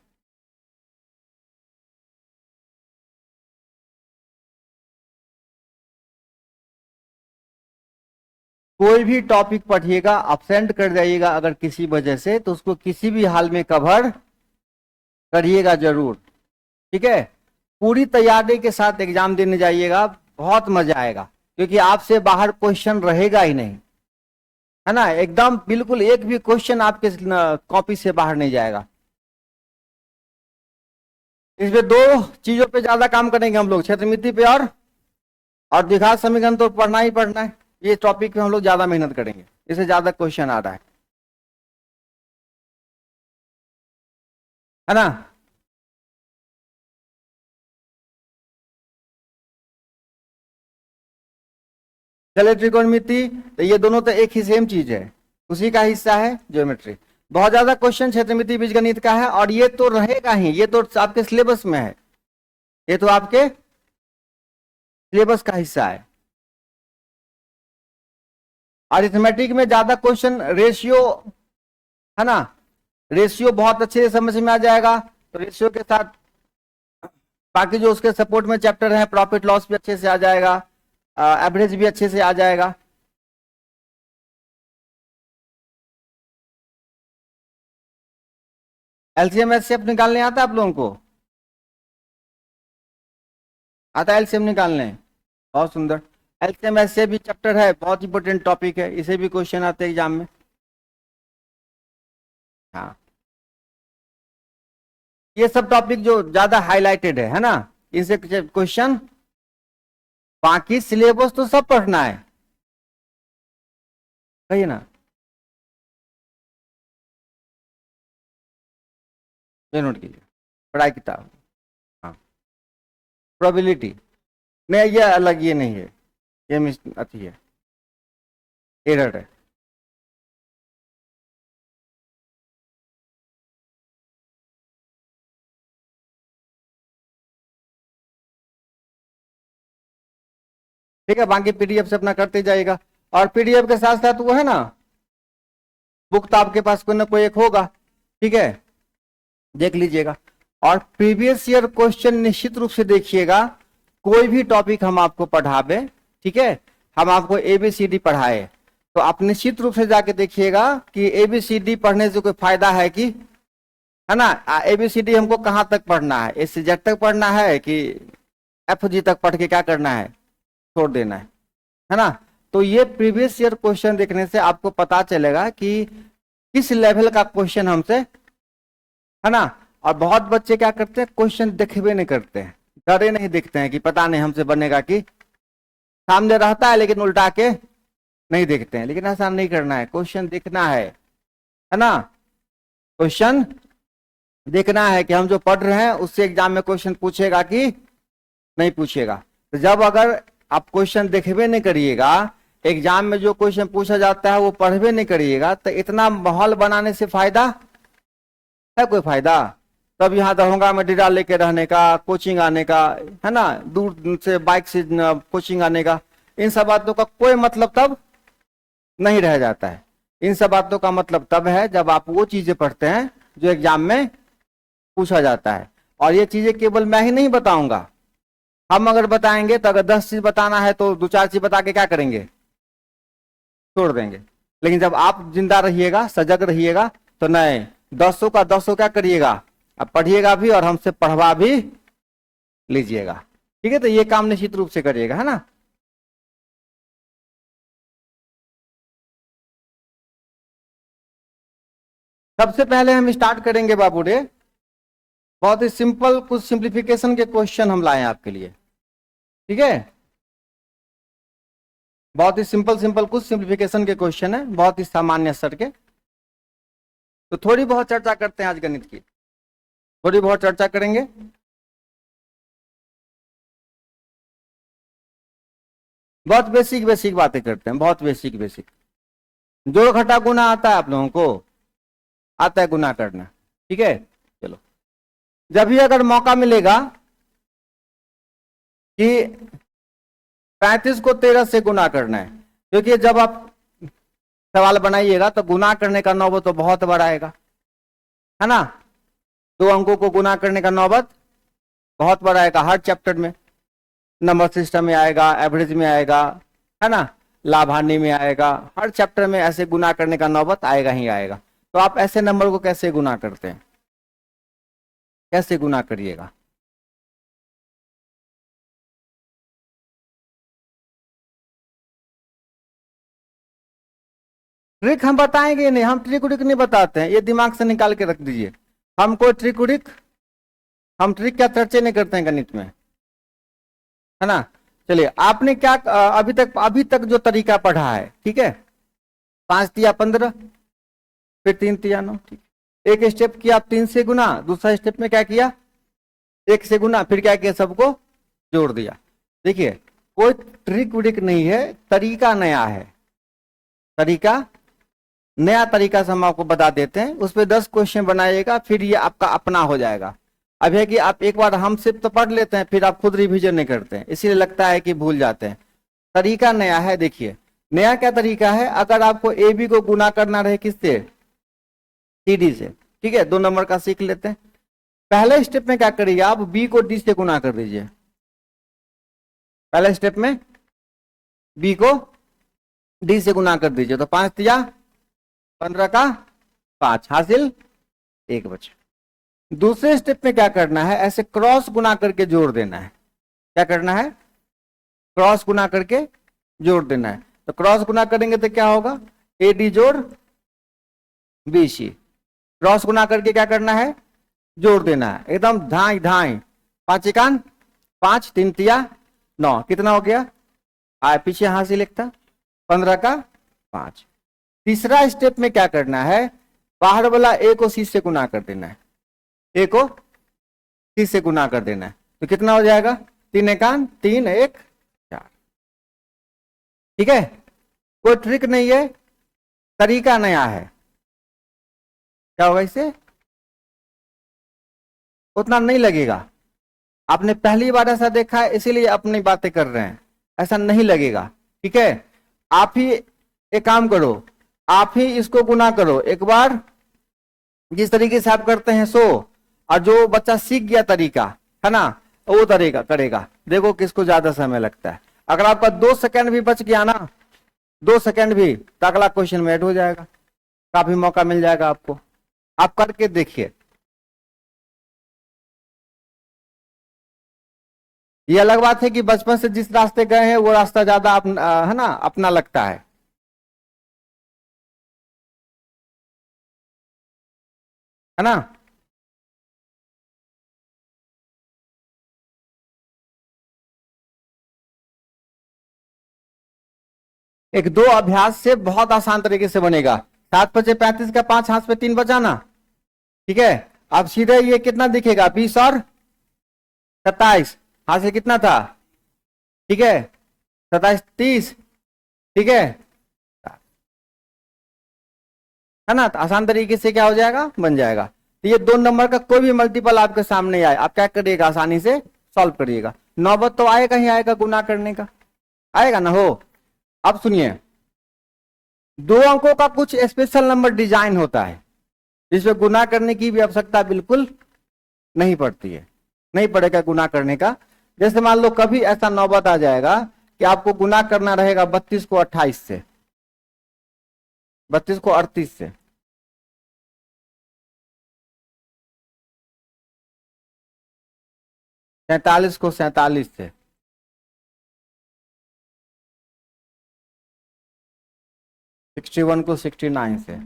कोई भी टॉपिक पढ़िएगा अब्सेंट कर जाइएगा अगर किसी वजह से, तो उसको किसी भी हाल में कवर करिएगा जरूर, ठीक है। पूरी तैयारी के साथ एग्जाम देने जाइएगा, बहुत मजा आएगा, क्योंकि आपसे बाहर क्वेश्चन रहेगा ही नहीं, है ना, एकदम बिल्कुल एक भी क्वेश्चन आपके कॉपी से बाहर नहीं जाएगा। इसमें दो चीजों पे ज्यादा काम करेंगे हम लोग, क्षेत्रमिति पे और द्विघात समीकरण तो पढ़ना ही पढ़ना है, ये टॉपिक पे हम लोग ज्यादा मेहनत करेंगे, इससे ज्यादा क्वेश्चन आ रहा है ना। चले त्रिकोणमिति, तो ये दोनों तो एक ही सेम चीज है, उसी का हिस्सा है ज्योमेट्री। बहुत ज्यादा क्वेश्चन क्षेत्रमिति बीजगणित का है, और ये तो रहेगा ही, ये तो आपके सिलेबस में है, ये तो आपके सिलेबस का हिस्सा है। अरिथमेटिक में ज्यादा क्वेश्चन रेशियो, है ना, रेशियो बहुत अच्छे से समझ में आ जाएगा, तो रेशियो के साथ बाकी जो उसके सपोर्ट में चैप्टर है, प्रॉफिट लॉस भी अच्छे से आ जाएगा, एवरेज भी अच्छे से आ जाएगा। एलसीएम एचसीएफ निकालने आता है आप लोगों को? आता है एलसीएम निकालने? बहुत सुंदर। एलसीएम एचसीएफ भी चैप्टर है, बहुत इंपॉर्टेंट टॉपिक है, इसे भी क्वेश्चन आते हैं एग्जाम में। हाँ ये सब टॉपिक जो ज्यादा हाईलाइटेड है ना, इनसे क्वेश्चन, बाकी सिलेबस तो सब पढ़ना है, कहिए ना। ये नोट कीजिए, पढ़ाई किताब। हाँ प्रोबेबिलिटी नहीं, ये अलग, ये नहीं है, ये मिस अति है, एरर है। ठीक है, बाकी पीडीएफ से अपना करते जाइएगा, और पीडीएफ के साथ साथ वो है ना, बुक तो आपके पास कोई ना कोई एक होगा, ठीक है, देख लीजिएगा। और प्रीवियस ईयर क्वेश्चन निश्चित रूप से देखिएगा, कोई भी टॉपिक हम आपको पढ़ावे, ठीक है, हम आपको ABCD पढ़ाए, तो आप निश्चित रूप से जाके देखिएगा कि ABCD पढ़ने से कोई फायदा है कि, है ना। ABCD हमको कहाँ तक पढ़ना है, A से Z तक पढ़ना है कि FG तक पढ़ के क्या करना है, छोड़ देना है ना। तो ये प्रीवियस ईयर क्वेश्चन देखने से आपको पता चलेगा कि किस लेवल का क्वेश्चन हमसे, है ना। और बहुत बच्चे क्या करते हैं, क्वेश्चन देखबे नहीं करते हैं, डरे नहीं देखते हैं कि पता नहीं हमसे बनेगा कि, सामने रहता है लेकिन उल्टा के नहीं देखते हैं। लेकिन ऐसा नहीं करना है, क्वेश्चन देखना है ना। क्वेश्चन देखना है कि हम जो पढ़ रहे हैं उससे एग्जाम में क्वेश्चन पूछेगा कि नहीं पूछेगा। तो जब अगर आप क्वेश्चन देखबे नहीं करिएगा, एग्जाम में जो क्वेश्चन पूछा जाता है वो पढ़बे नहीं करिएगा, तो इतना माहौल बनाने से फायदा है, कोई फायदा। तब यहाँ दरभंगा में डेरा लेके रहने का, कोचिंग आने का, है ना, दूर से बाइक से कोचिंग आने का, इन सब बातों का कोई मतलब तब नहीं रह जाता है। इन सब बातों का मतलब तब है जब आप वो चीजें पढ़ते हैं जो एग्जाम में पूछा जाता है। और ये चीजें केवल मैं ही नहीं बताऊंगा, हम अगर बताएंगे तो अगर 10 चीज बताना है तो 2-4 चीज बता के क्या करेंगे, छोड़ देंगे। लेकिन जब आप जिंदा रहिएगा, सजग रहिएगा, तो नहीं, 10 का 10 क्या करिएगा, आप पढ़िएगा भी और हमसे पढ़वा भी लीजिएगा, ठीक है। तो ये काम निश्चित रूप से करिएगा, है ना। सबसे पहले हम स्टार्ट करेंगे बाबू रे, बहुत ही सिंपल कुछ सिंप्लीफिकेशन के क्वेश्चन हम लाए आपके लिए, ठीक है। बहुत ही सिंपल कुछ सिंप्लीफिकेशन के क्वेश्चन है, बहुत ही सामान्य स्तर के। तो थोड़ी बहुत चर्चा करते हैं आज गणित की, थोड़ी बहुत चर्चा करेंगे। बहुत बेसिक बातें करते हैं, बहुत बेसिक। जोड़ घटा गुना आता है आप लोगों को, आता है गुना करना, ठीक है। चलो, जब भी अगर मौका मिलेगा कि 35 को 13 से गुना करना है, क्योंकि जब आप सवाल बनाइएगा तो गुना करने का नौबत तो बहुत बड़ा आएगा, है ना। 2 अंकों को गुना करने का नौबत बहुत बड़ा आएगा, हर चैप्टर में, नंबर सिस्टम में आएगा, एवरेज में आएगा, है ना, लाभ हानि में आएगा, हर चैप्टर में ऐसे गुना करने का नौबत आएगा ही आएगा। तो आप ऐसे नंबर को कैसे गुना करते हैं, कैसे गुना करिएगा। ट्रिक हम बताएंगे नहीं, हम ट्रिक उरिक नहीं बताते हैं, ये दिमाग से निकाल के रख दीजिए। हम कोई ट्रिक उरिक, हम ट्रिक क्या चर्चा नहीं करते हैं गणित में, है ना। चलिए, आपने क्या अभी तक जो तरीका पढ़ा है, ठीक है, 5 तिया 15, फिर 3 तिया 9, ठीक। एक स्टेप किया आप 3 से गुना, दूसरा स्टेप में क्या किया, 1 से गुना, फिर क्या किया, सबको जोड़ दिया। देखिए, कोई ट्रिक उरिक नहीं है, तरीका नया है, तरीका नया तरीका से हम आपको बता देते हैं। उस पर 10 क्वेश्चन बनाइएगा, फिर ये आपका अपना हो जाएगा। अब है कि आप एक बार हमसे तो पढ़ लेते हैं, फिर आप खुद रिवीजन नहीं करते हैं, इसीलिए लगता है कि भूल जाते हैं। तरीका नया है। देखिए, नया क्या तरीका है, अगर आपको AB को गुना करना रहे किससे, CD से, ठीक है, 2 नंबर का सीख लेते हैं। पहले स्टेप में क्या करिए, आप B को D से गुना कर दीजिए। पहले स्टेप में B को D से गुना कर दीजिए, तो 5 तिया 15 का 5 हासिल, 1 बचे। दूसरे स्टेप में क्या करना है, ऐसे क्रॉस गुना करके जोड़ देना है। क्या करना है, क्रॉस गुना करके जोड़ देना है। तो क्रॉस गुना करेंगे तो क्या होगा, AD जोड़ BC, क्रॉस गुना करके क्या करना है, जोड़ देना है, एकदम धाई धाई। 5 एकान 5, 3 तिया 9, कितना हो गया, पीछे हासिल लिखता 15 का 5। तीसरा स्टेप में क्या करना है, बाहर वाला A को C से गुना कर देना है, A को C से गुना कर देना है, तो कितना हो जाएगा, 3 एकान 3, 1 4, ठीक है। कोई ट्रिक नहीं है, तरीका नया है। क्या होगा इससे, उतना नहीं लगेगा। आपने पहली बार ऐसा देखा है इसीलिए अपनी बातें कर रहे हैं, ऐसा नहीं लगेगा, ठीक है। आप ही एक काम करो, आप ही इसको गुना करो एक बार, जिस तरीके से आप करते हैं सो, और जो बच्चा सीख गया तरीका, है ना, वो तरीका करेगा, देखो किसको ज्यादा समय लगता है। अगर आपका 2 सेकंड भी बच गया ना, 2 सेकंड भी, तो अगला क्वेश्चन में ऐड हो जाएगा, काफी मौका मिल जाएगा आपको। आप करके देखिए। ये अलग बात है कि बचपन से जिस रास्ते गए हैं वो रास्ता ज्यादा है ना अपना लगता है ना। एक दो अभ्यास से बहुत आसान तरीके से बनेगा। 7 × 5 = 35 का 5 हाथ पे 3 बचाना, ठीक है। अब सीधे ये कितना दिखेगा, 20 और 27, हाथ से कितना था, ठीक है, 27 30, ठीक है ना। तो आसान तरीके से क्या हो जाएगा, बन जाएगा। तो ये 2 नंबर का कोई भी मल्टीपल आपके सामने आए, आप क्या करिएगा, आसानी से सॉल्व करिएगा। नौबत तो आएगा ही आएगा गुना करने का, आएगा ना हो। अब सुनिए, 2 अंकों का कुछ स्पेशल नंबर डिजाइन होता है जिसमें गुना करने की भी आवश्यकता बिल्कुल नहीं पड़ती है, नहीं पड़ेगा गुना करने का। जैसे मान लो कभी ऐसा नौबत आ जाएगा कि आपको गुना करना रहेगा 32 को 28 से, 32 को 38 से, 43 को 47 से, 61 को 69 से।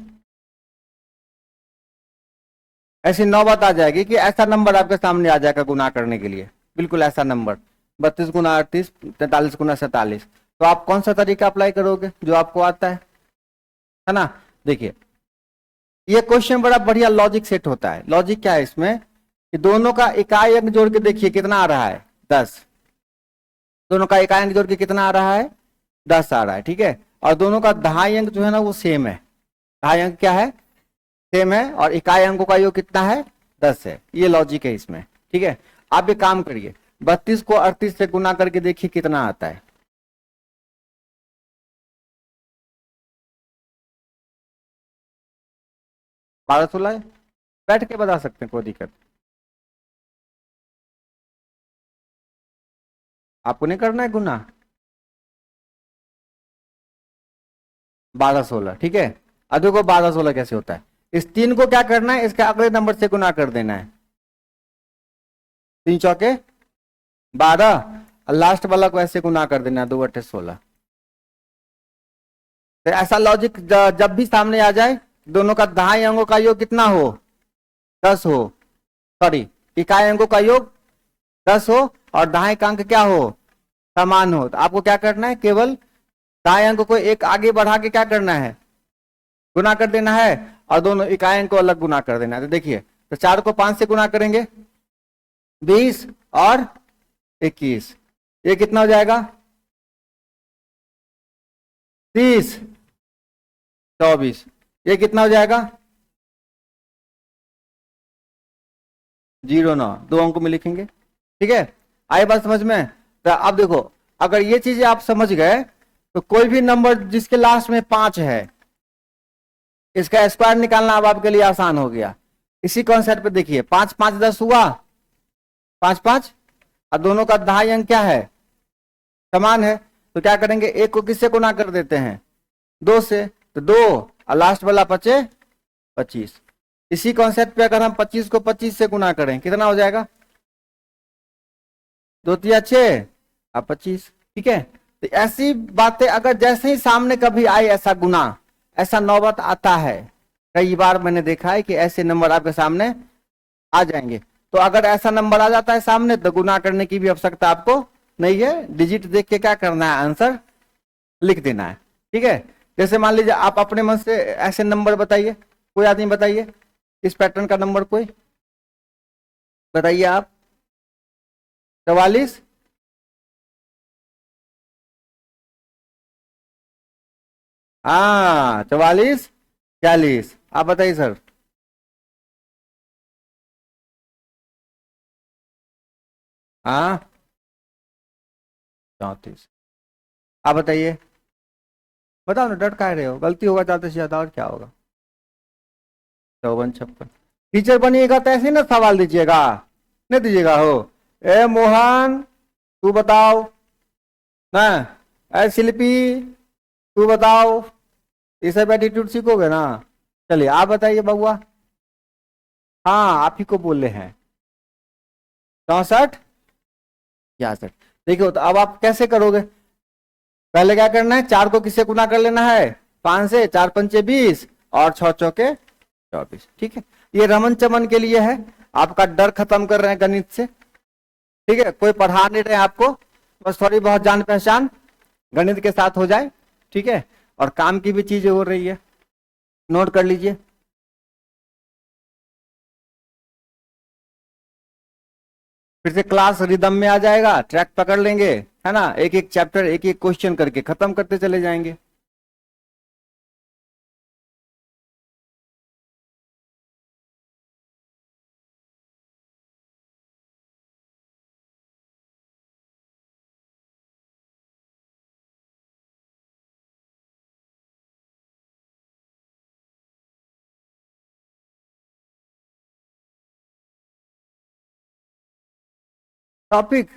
ऐसी नौबत आ जाएगी कि ऐसा नंबर आपके सामने आ जाएगा गुना करने के लिए, बिल्कुल ऐसा नंबर 32 × 38, 43 × 47। तो आप कौन सा तरीका अप्लाई करोगे, जो आपको आता है ना। देखिए ये क्वेश्चन बड़ा बढ़िया लॉजिक सेट होता है। लॉजिक क्या है इसमें कि दोनों का इकाई अंक जोड़ के देखिए कितना आ रहा है, 10। दोनों का इकाई अंक जोड़ के कितना आ रहा है, 10 आ रहा है, ठीक है। और दोनों का दहाई अंक जो है ना वो सेम है, दहाई अंक क्या है, सेम है, और इकाई अंकों का योग कितना है, 10 है। ये लॉजिक है इसमें, ठीक है। आप एक काम करिए, 32 को 38 से गुना करके देखिए कितना आता है। बारह 16 बैठ के बता सकते हैं, कोई दिक्कत। आपको नहीं करना है गुना, 12 16, ठीक है। अब देखो 12 16 कैसे होता है। इस 3 को क्या करना है, इसके अगले नंबर से गुना कर देना है, 3 चौके 12, और लास्ट वाला को ऐसे गुना कर देना है, 2 × 16। तो ऐसा लॉजिक जब भी सामने आ जाए, दोनों का दहाई अंकों का योग कितना हो, 10 हो, सॉरी इकाई अंकों का योग 10 हो, और दहाई का अंक क्या हो, समान हो, तो आपको क्या करना है, केवल दाएं अंक को एक आगे बढ़ा के क्या करना है, गुना कर देना है, और दोनों इकाई अंक को अलग गुना कर देना है। तो देखिए, तो 4 को 5 से गुना करेंगे, 20 और 21, ये कितना हो जाएगा, 30 24, ये कितना हो जाएगा, 09, 2 अंक में लिखेंगे, ठीक है। आई बात समझ में। तो अब देखो, अगर ये चीजें आप समझ गए तो कोई भी नंबर जिसके लास्ट में 5 है, इसका स्क्वायर निकालना अब आपके लिए आसान हो गया। इसी कॉन्सेप्ट पे देखिए, 5 5 10 हुआ, 5 5, और दोनों का दहाई अंक क्या है, समान है। तो क्या करेंगे, एक को किससे गुना कर देते हैं, 2 से, तो 2, और लास्ट वाला बचे 25। इसी कॉन्सेप्ट पे अगर हम 25 को 25 से गुना करें कितना हो जाएगा, 2 × 6 और 25, ठीक है। तो ऐसी बातें अगर जैसे ही सामने कभी आए ऐसा गुना, ऐसा नौबत आता है, कई बार मैंने देखा है कि ऐसे नंबर आपके सामने आ जाएंगे। तो अगर ऐसा नंबर आ जाता है सामने तो गुना करने की भी आवश्यकता आपको नहीं है, डिजिट देख के क्या करना है, आंसर लिख देना है, ठीक है। जैसे मान लीजिए आप अपने मन से ऐसे नंबर बताइए, कोई आदमी बताइए इस पैटर्न का नंबर, कोई बताइए आप, 44, हाँ 44 40, आप बताइए सर। हाँ 34, आप बताइए, बताओ ना, डर का रहे हो, गलती होगा ज्यादा से ज्यादा और क्या होगा, 54 56। टीचर बनिएगा तो ऐसे ही ना सवाल दीजिएगा, नहीं दीजिएगा हो, ए मोहन तू बताओ ना, ए शिल्पी तू बताओ, ये सब एटीट्यूड सीखोगे ना। चलिए आप बताइए बउआ। हाँ आप ही को बोले हैं। 64 66। देखिए तो अब आप कैसे करोगे, पहले क्या करना है, 4 को किससे गुना कर लेना है, 5 से, 4 पंचे 20 और 6 चौके 24। ठीक है, ये रमन चमन के लिए है, आपका डर खत्म कर रहे हैं गणित से। ठीक है, कोई पढ़ा नहीं रहे आपको, बस थोड़ी बहुत जान पहचान गणित के साथ हो जाए। ठीक है, और काम की भी चीजें हो रही है, नोट कर लीजिए। फिर से क्लास रिदम में आ जाएगा, ट्रैक पकड़ लेंगे, है ना, एक एक चैप्टर एक एक क्वेश्चन करके खत्म करते चले जाएंगे। टॉपिक,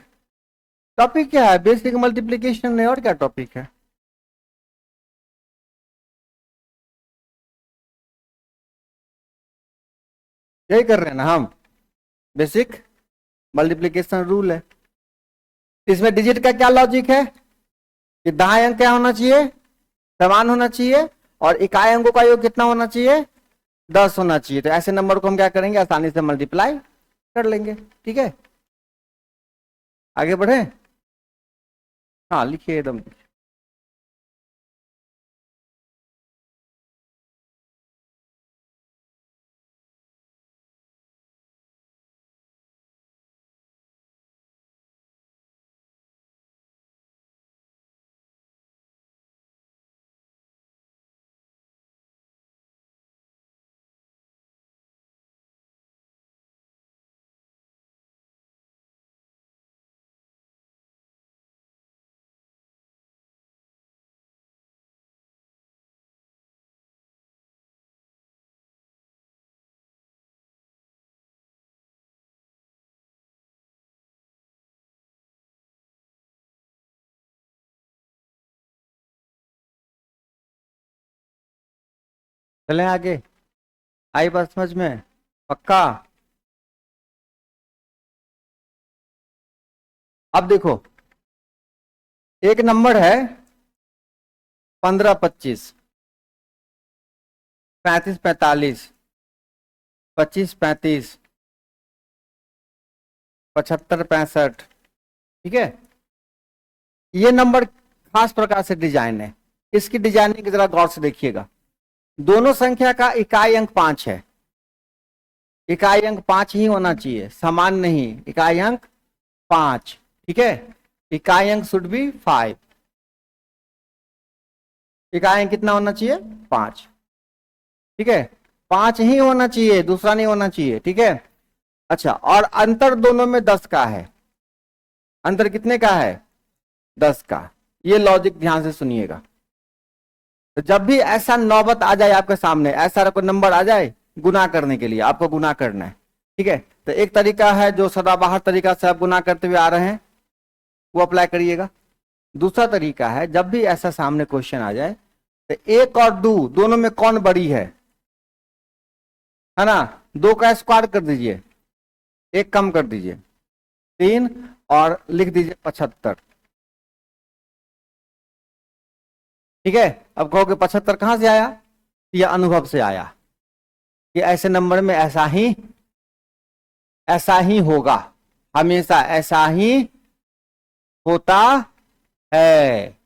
टॉपिक क्या है, बेसिक मल्टीप्लीकेशन है, और क्या टॉपिक है। यही कर रहे हैं ना हम, बेसिक मल्टीप्लीकेशन रूल है। इसमें डिजिट का क्या लॉजिक है कि दाएं अंक क्या होना चाहिए, समान होना चाहिए, और इकाई अंकों का योग कितना होना चाहिए, 10 होना चाहिए। तो ऐसे नंबर को हम क्या करेंगे, आसानी से मल्टीप्लाई कर लेंगे। ठीक है, आगे बढ़े। हाँ लिखिए एकदम। चलें आगे, आई बात समझ में, पक्का। अब देखो, एक नंबर है 15 25 35 45 25 35 75 65। ठीक है, ये नंबर खास प्रकार से डिजाइन है, इसकी डिजाइनिंग जरा गौर से देखिएगा। दोनों संख्या का इकाई अंक 5 है, इकाई अंक 5 ही होना चाहिए, समान नहीं, इकाई अंक 5। ठीक है, इकाई अंक शुड बी 5, इकाई अंक कितना होना चाहिए, 5। ठीक है, 5 ही होना चाहिए, दूसरा नहीं होना चाहिए। ठीक है, अच्छा, और अंतर दोनों में 10 का है, अंतर कितने का है, 10 का। ये लॉजिक ध्यान से सुनिएगा। तो जब भी ऐसा नौबत आ जाए आपके सामने, ऐसा कोई नंबर आ जाए गुना करने के लिए, आपको गुना करना है। ठीक है, तो एक तरीका है जो सदाबहार तरीका से आप गुना करते हुए आ रहे हैं, वो अप्लाई करिएगा। दूसरा तरीका है, जब भी ऐसा सामने क्वेश्चन आ जाए तो 1 और 2 दोनों में कौन बड़ी है ना, 2 का स्क्वायर कर दीजिए, 1 कम कर दीजिए, 3, और लिख दीजिए 75। ठीक है, अब कहोगे 75 कहां से आया, यह अनुभव से आया कि ऐसे नंबर में ऐसा ही होगा, हमेशा ऐसा ही होता है,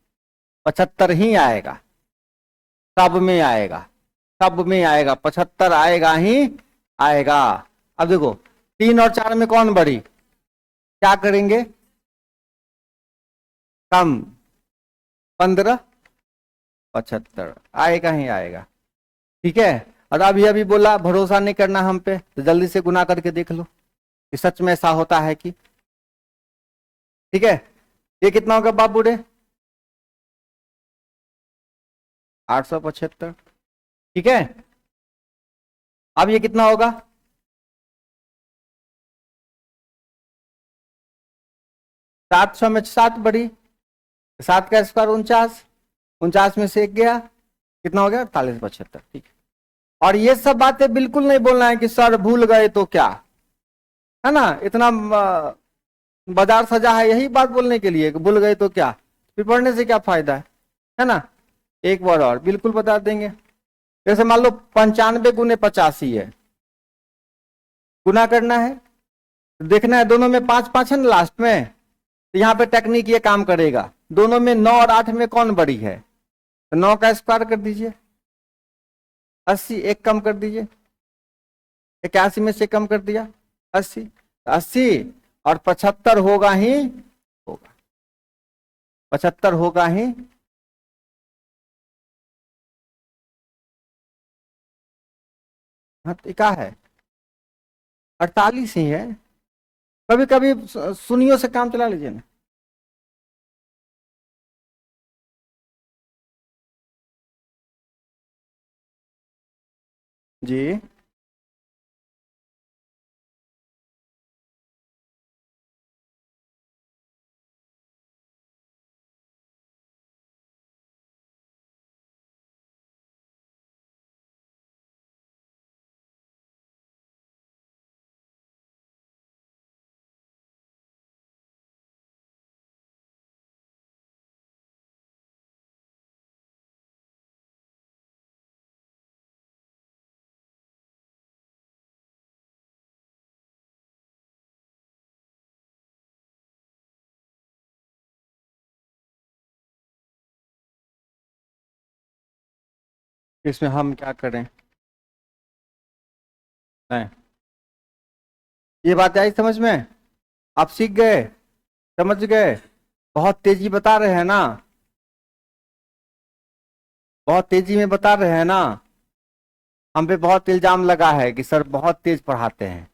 75 ही आएगा, सब में आएगा, सब में आएगा, 75 आएगा ही आएगा। अब देखो 3 और 4 में कौन बड़ी, क्या करेंगे, कम, 15 75 आएगा ही आएगा। ठीक है, और अभी अभी बोला भरोसा नहीं करना हम पे, तो जल्दी से गुना करके देख लो कि सच में ऐसा होता है कि। ठीक है, ये कितना होगा बाप बूढ़े, 875। ठीक है, अब ये कितना होगा, 700 में 7 बढ़ी, 7 का स्क्वायर 49, 49 में से 1 गया, कितना हो गया 48 75। ठीक है, और ये सब बातें बिल्कुल नहीं बोलना है कि सर भूल गए तो क्या, है ना, इतना बाजार सजा है यही बात बोलने के लिए कि भूल गए तो क्या, फिर पढ़ने से क्या फायदा है ना। एक बार और बिल्कुल बता देंगे, जैसे मान लो 95 गुने 85 है, गुना करना है, देखना है दोनों में 5 5 है ना लास्ट में, तो यहाँ पे टेक्निक ये काम करेगा, दोनों में 9 और 8 में कौन बड़ी है, तो 9 का स्क्वायर कर दीजिए, 80 एक कम कर दीजिए, 81 में से कम कर दिया 80, 80 और 75 होगा ही होगा, 75 होगा ही, हाँ तो क्या है 48 ही है। कभी कभी सुनियों से काम चला लीजिए ना। जी इसमें हम क्या करें, नहीं ये बात आई समझ में, आप सीख गए, समझ गए, बहुत तेजी बता रहे हैं ना, बहुत तेजी में बता रहे हैं ना, हम पे बहुत इल्जाम लगा है कि सर बहुत तेज पढ़ाते हैं,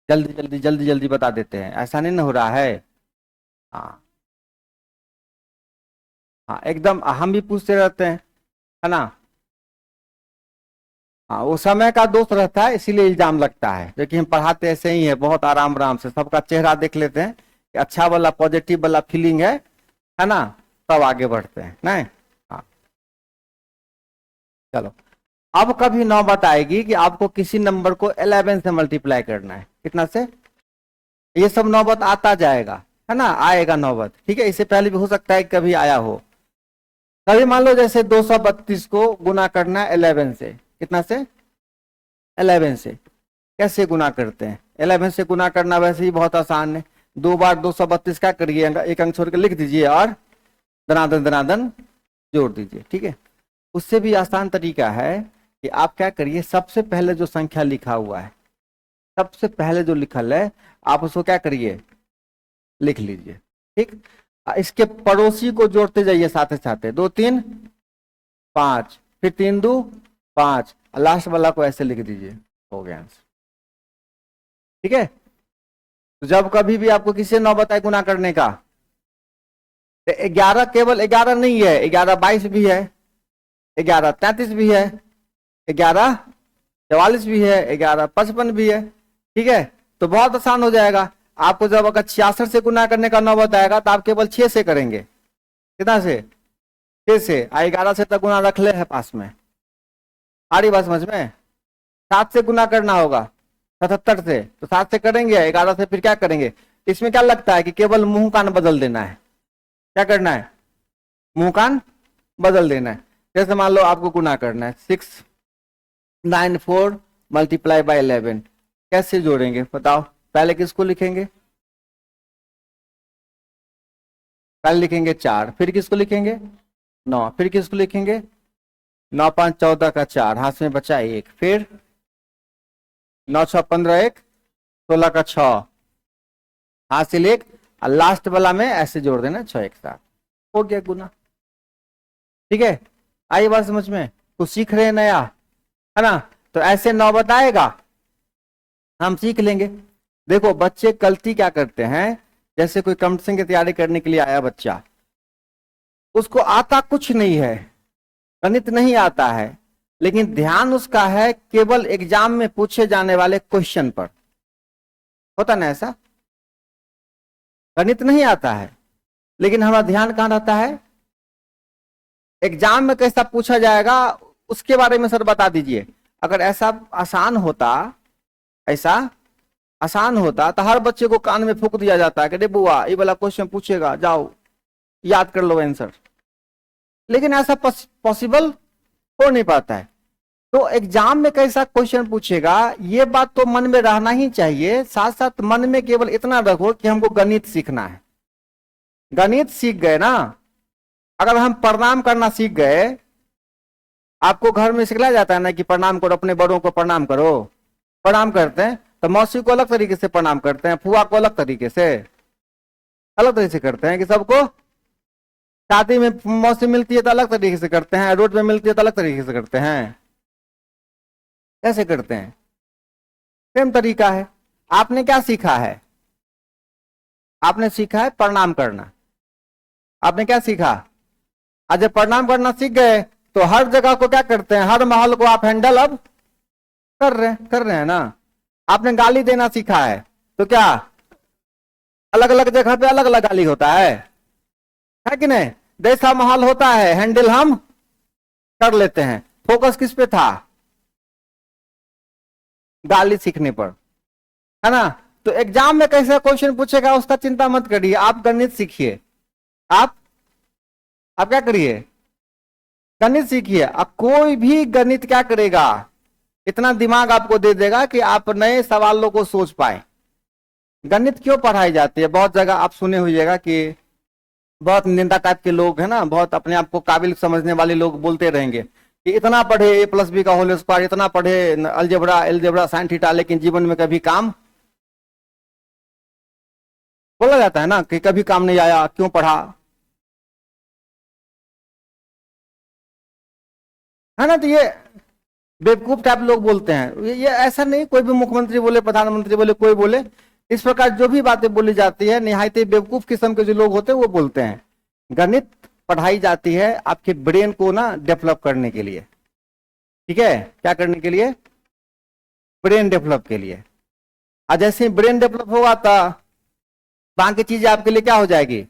जल्दी जल्दी जल्दी जल्दी बता देते हैं, ऐसा नहीं ना हो रहा है। हाँ हाँ एकदम, हम भी पूछते रहते हैं, है ना। हाँ वो समय का दोष रहता है इसीलिए इल्जाम लगता है, लेकिन हम पढ़ाते ऐसे ही है, बहुत आराम आराम से, सबका चेहरा देख लेते हैं कि अच्छा वाला पॉजिटिव वाला फीलिंग है ना, तब आगे बढ़ते हैं नहीं। हाँ चलो, अब कभी नौबत आएगी कि आपको किसी नंबर को 11 से मल्टीप्लाई करना है, कितना से, ये सब नौबत आता जाएगा, है ना, आएगा नौबत, ठीक है, इससे पहले भी हो सकता है कभी आया हो। कभी मान लो जैसे 232 को गुना करना है 11 से, कितना से 11 से, कैसे गुना करते हैं, 11 से गुना करना वैसे ही बहुत आसान है, 2 बार 232 क्या करिए, एक अंक छोड़ के लिख दीजिए और धनाधन धनाधन जोड़ दीजिए, ठीक है। उससे भी आसान तरीका है कि आप क्या करिए, सबसे पहले जो संख्या लिखा हुआ है, सबसे पहले जो लिखल है, आप उसको क्या करिए लिख लीजिए, ठीक, इसके पड़ोसी को जोड़ते जाइए साथ साथ, 2 3 5, फिर 3 2 5, लास्ट वाला को ऐसे लिख दीजिए, हो गया आंसर, ठीक है। तो जब कभी भी आपको किसी नौ बताए गुना करने का, तो 11 केवल 11 नहीं है, 11 22 भी है, 11 33 भी है, 11 44 भी है, 11 55 भी है, ठीक है। तो बहुत आसान हो जाएगा, आपको जब अगर 66 से गुना करने का नौबत आएगा तो आप केवल 6 से करेंगे, कितना से 6 से, 11 से तक गुना रख ले है पास में, आ रही बात समझ में। 7 से गुना करना होगा 77 से, तो 7 से करेंगे, 11 से फिर क्या करेंगे, इसमें क्या लगता है कि केवल मुंह कान बदल देना है, क्या करना है, मुंह कान बदल देना है। जैसे मान लो आपको गुना करना है 694 मल्टीप्लाई बाय 11, कैसे जोड़ेंगे बताओ, पहले किसको लिखेंगे, पहले लिखेंगे 4, फिर किसको लिखेंगे 9, फिर किसको लिखेंगे 9 5 14 का 4, हाथ में बचा 1, फिर 9 6 15 1 16 का 6, हासिल 1, और लास्ट वाला में ऐसे जोड़ देना 6 एक साथ, हो गया गुना, ठीक है। आई बात समझ में, कुछ सीख रहे हैं नया, है ना। तो ऐसे नौबत आएगा हम सीख लेंगे। देखो बच्चे गलती क्या करते हैं, जैसे कोई कंपटीशन की तैयारी करने के लिए आया बच्चा, उसको आता कुछ नहीं है, गणित नहीं आता है, लेकिन ध्यान उसका है केवल एग्जाम में पूछे जाने वाले क्वेश्चन पर, होता ना ऐसा, गणित नहीं आता है, लेकिन हमारा ध्यान कहाँ रहता है, एग्जाम में कैसा पूछा जाएगा उसके बारे में सर बता दीजिए। अगर ऐसा आसान होता, ऐसा आसान होता तो हर बच्चे को कान में फूंक दिया जाता है कि अरे बुआ ये वाला क्वेश्चन पूछेगा, जाओ याद कर लो आंसर। लेकिन ऐसा पॉसिबल हो नहीं पाता है। तो एग्जाम में कैसा क्वेश्चन पूछेगा ये बात तो मन में रहना ही चाहिए। साथ साथ मन में केवल इतना रखो कि हमको गणित सीखना है। गणित सीख गए ना, अगर हम प्रणाम करना सीख गए, आपको घर में सिखलाया जाता है ना कि प्रणाम करो, अपने बड़ों को प्रणाम करो। प्रणाम करते हैं तो मौसी को अलग तरीके से प्रणाम करते हैं, फुआ को अलग तरीके से करते हैं कि सबको। शादी में मौसी मिलती है तो अलग तरीके से करते हैं, रोड में मिलती है तो अलग तरीके से करते हैं। कैसे करते हैं? सेम तरीका है। आपने क्या सीखा है? आपने सीखा है प्रणाम करना। आपने क्या सीखा? आज जब प्रणाम करना सीख गए तो हर जगह को क्या करते हैं, हर माहौल को आप हैंडल अब कर रहे हैं ना। आपने गाली देना सीखा है तो क्या अलग अलग जगह पे अलग अलग गाली होता है कि नहीं? जैसा माहौल होता है हैंडल हम कर लेते हैं। फोकस किस पे था? गाली सीखने पर, है ना। तो एग्जाम में कैसा क्वेश्चन पूछेगा उसका चिंता मत करिए, आप गणित सीखिए। आप क्या करिए? गणित सीखिए। अब कोई भी गणित क्या करेगा, इतना दिमाग आपको दे देगा कि आप नए सवालों को सोच पाए। गणित क्यों पढ़ाई जाती है? बहुत जगह आप सुने होइएगा कि बहुत निंदा टाइप के लोग है ना, बहुत अपने आप को काबिल समझने वाले लोग बोलते रहेंगे कि इतना पढ़े a+b का होल स्क्वायर, इतना पढ़े अलजेब्रा साइन थीटा, लेकिन जीवन में कभी काम, बोला जाता है ना कि कभी काम नहीं आया, क्यों पढ़ा, है ना। तो ये बेवकूफ टाइप लोग बोलते हैं। ये ऐसा नहीं, कोई भी मुख्यमंत्री बोले, प्रधानमंत्री बोले, कोई बोले, इस प्रकार जो भी बातें बोली जाती है निहायत बेवकूफ किस्म के जो लोग होते हैं वो बोलते हैं। गणित पढ़ाई जाती है आपके ब्रेन को ना डेवलप करने के लिए, ठीक है। क्या करने के लिए? ब्रेन डेवलप के लिए। आज जैसे ही ब्रेन डेवलप होगा तो बाकी चीजें आपके लिए क्या हो जाएगी,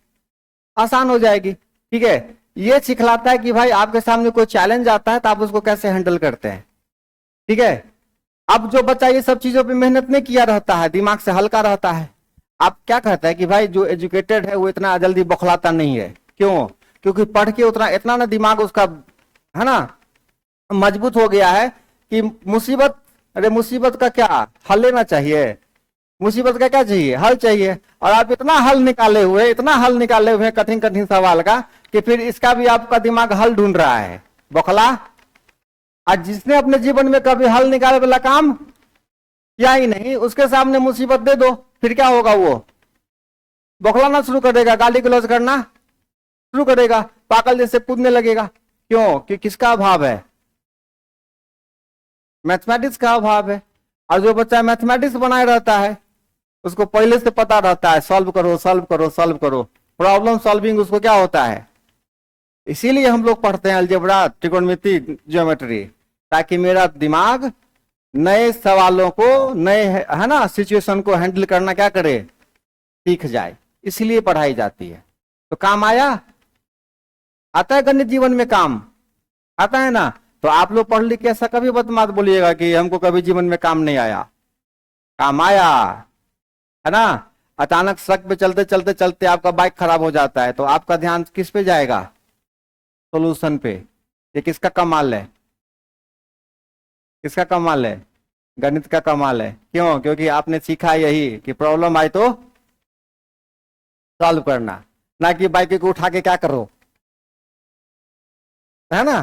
आसान हो जाएगी, ठीक है। ये सिखलाता है कि भाई आपके सामने कोई चैलेंज आता है तो आप उसको कैसे हैंडल करते हैं, ठीक है। अब जो बच्चा ये सब चीजों पे मेहनत नहीं किया रहता है, दिमाग से हल्का रहता है, आप क्या कहता है कि भाई जो एजुकेटेड है वो इतना जल्दी बौखलाता नहीं है। क्यों? क्योंकि पढ़ के उतना इतना ना दिमाग उसका, है ना, मजबूत हो गया है कि मुसीबत, अरे मुसीबत का क्या हल लेना चाहिए, मुसीबत का क्या चाहिए, हल चाहिए। और आप इतना हल निकाले हुए कठिन कठिन सवाल का कि फिर इसका भी आपका दिमाग हल ढूंढ रहा है। बौखला। आज जिसने अपने जीवन में कभी हल निकाले वाला काम किया ही नहीं, उसके सामने मुसीबत दे दो, फिर क्या होगा, वो बौखलाना शुरू करेगा, गाली गलौज करना शुरू करेगा, पागल जैसे कूदने लगेगा। क्यों? कि किसका अभाव है? मैथमेटिक्स का अभाव है। और जो बच्चा मैथमेटिक्स बनाए रहता है उसको पहले से पता रहता है सॉल्व करो सॉल्व करो सॉल्व करो, प्रॉब्लम सॉल्विंग उसको क्या होता है। इसीलिए हम लोग पढ़ते हैं अलजेब्रा, ट्रिगोनोमेट्री, ज्योमेट्री, ताकि मेरा दिमाग नए सवालों को, नए है ना सिचुएशन को हैंडल करना क्या करे, सीख जाए। इसलिए पढ़ाई जाती है। तो काम आया, आता है गणित जीवन में काम आता है ना। तो आप लोग पढ़ लिख के ऐसा कभी मत बोलिएगा कि हमको कभी जीवन में काम नहीं आया, काम आया, है ना। अचानक सड़क पे चलते चलते चलते आपका बाइक खराब हो जाता है तो आपका ध्यान किस पे जाएगा, सोल्यूशन पे। ये किसका कमाल है, किसका कमाल है, गणित का कमाल है। क्यों? क्योंकि आपने सीखा यही कि प्रॉब्लम आए तो सॉल्व करना, ना कि बाइक को उठा के क्या करो, है ना।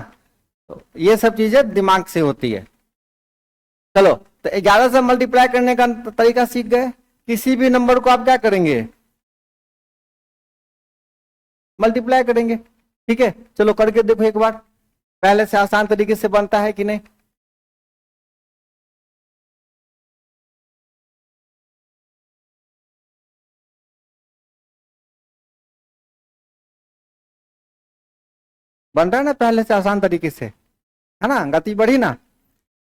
तो ये सब चीजें दिमाग से होती है। चलो, तो 11 से मल्टीप्लाई करने का तरीका सीख गए। किसी भी नंबर को आप क्या करेंगे, मल्टीप्लाई करेंगे, ठीक है। चलो करके देखो एक बार, पहले से आसान तरीके से बनता है कि नहीं। बन रहा है ना पहले से आसान तरीके से, है ना, गति बढ़ी ना।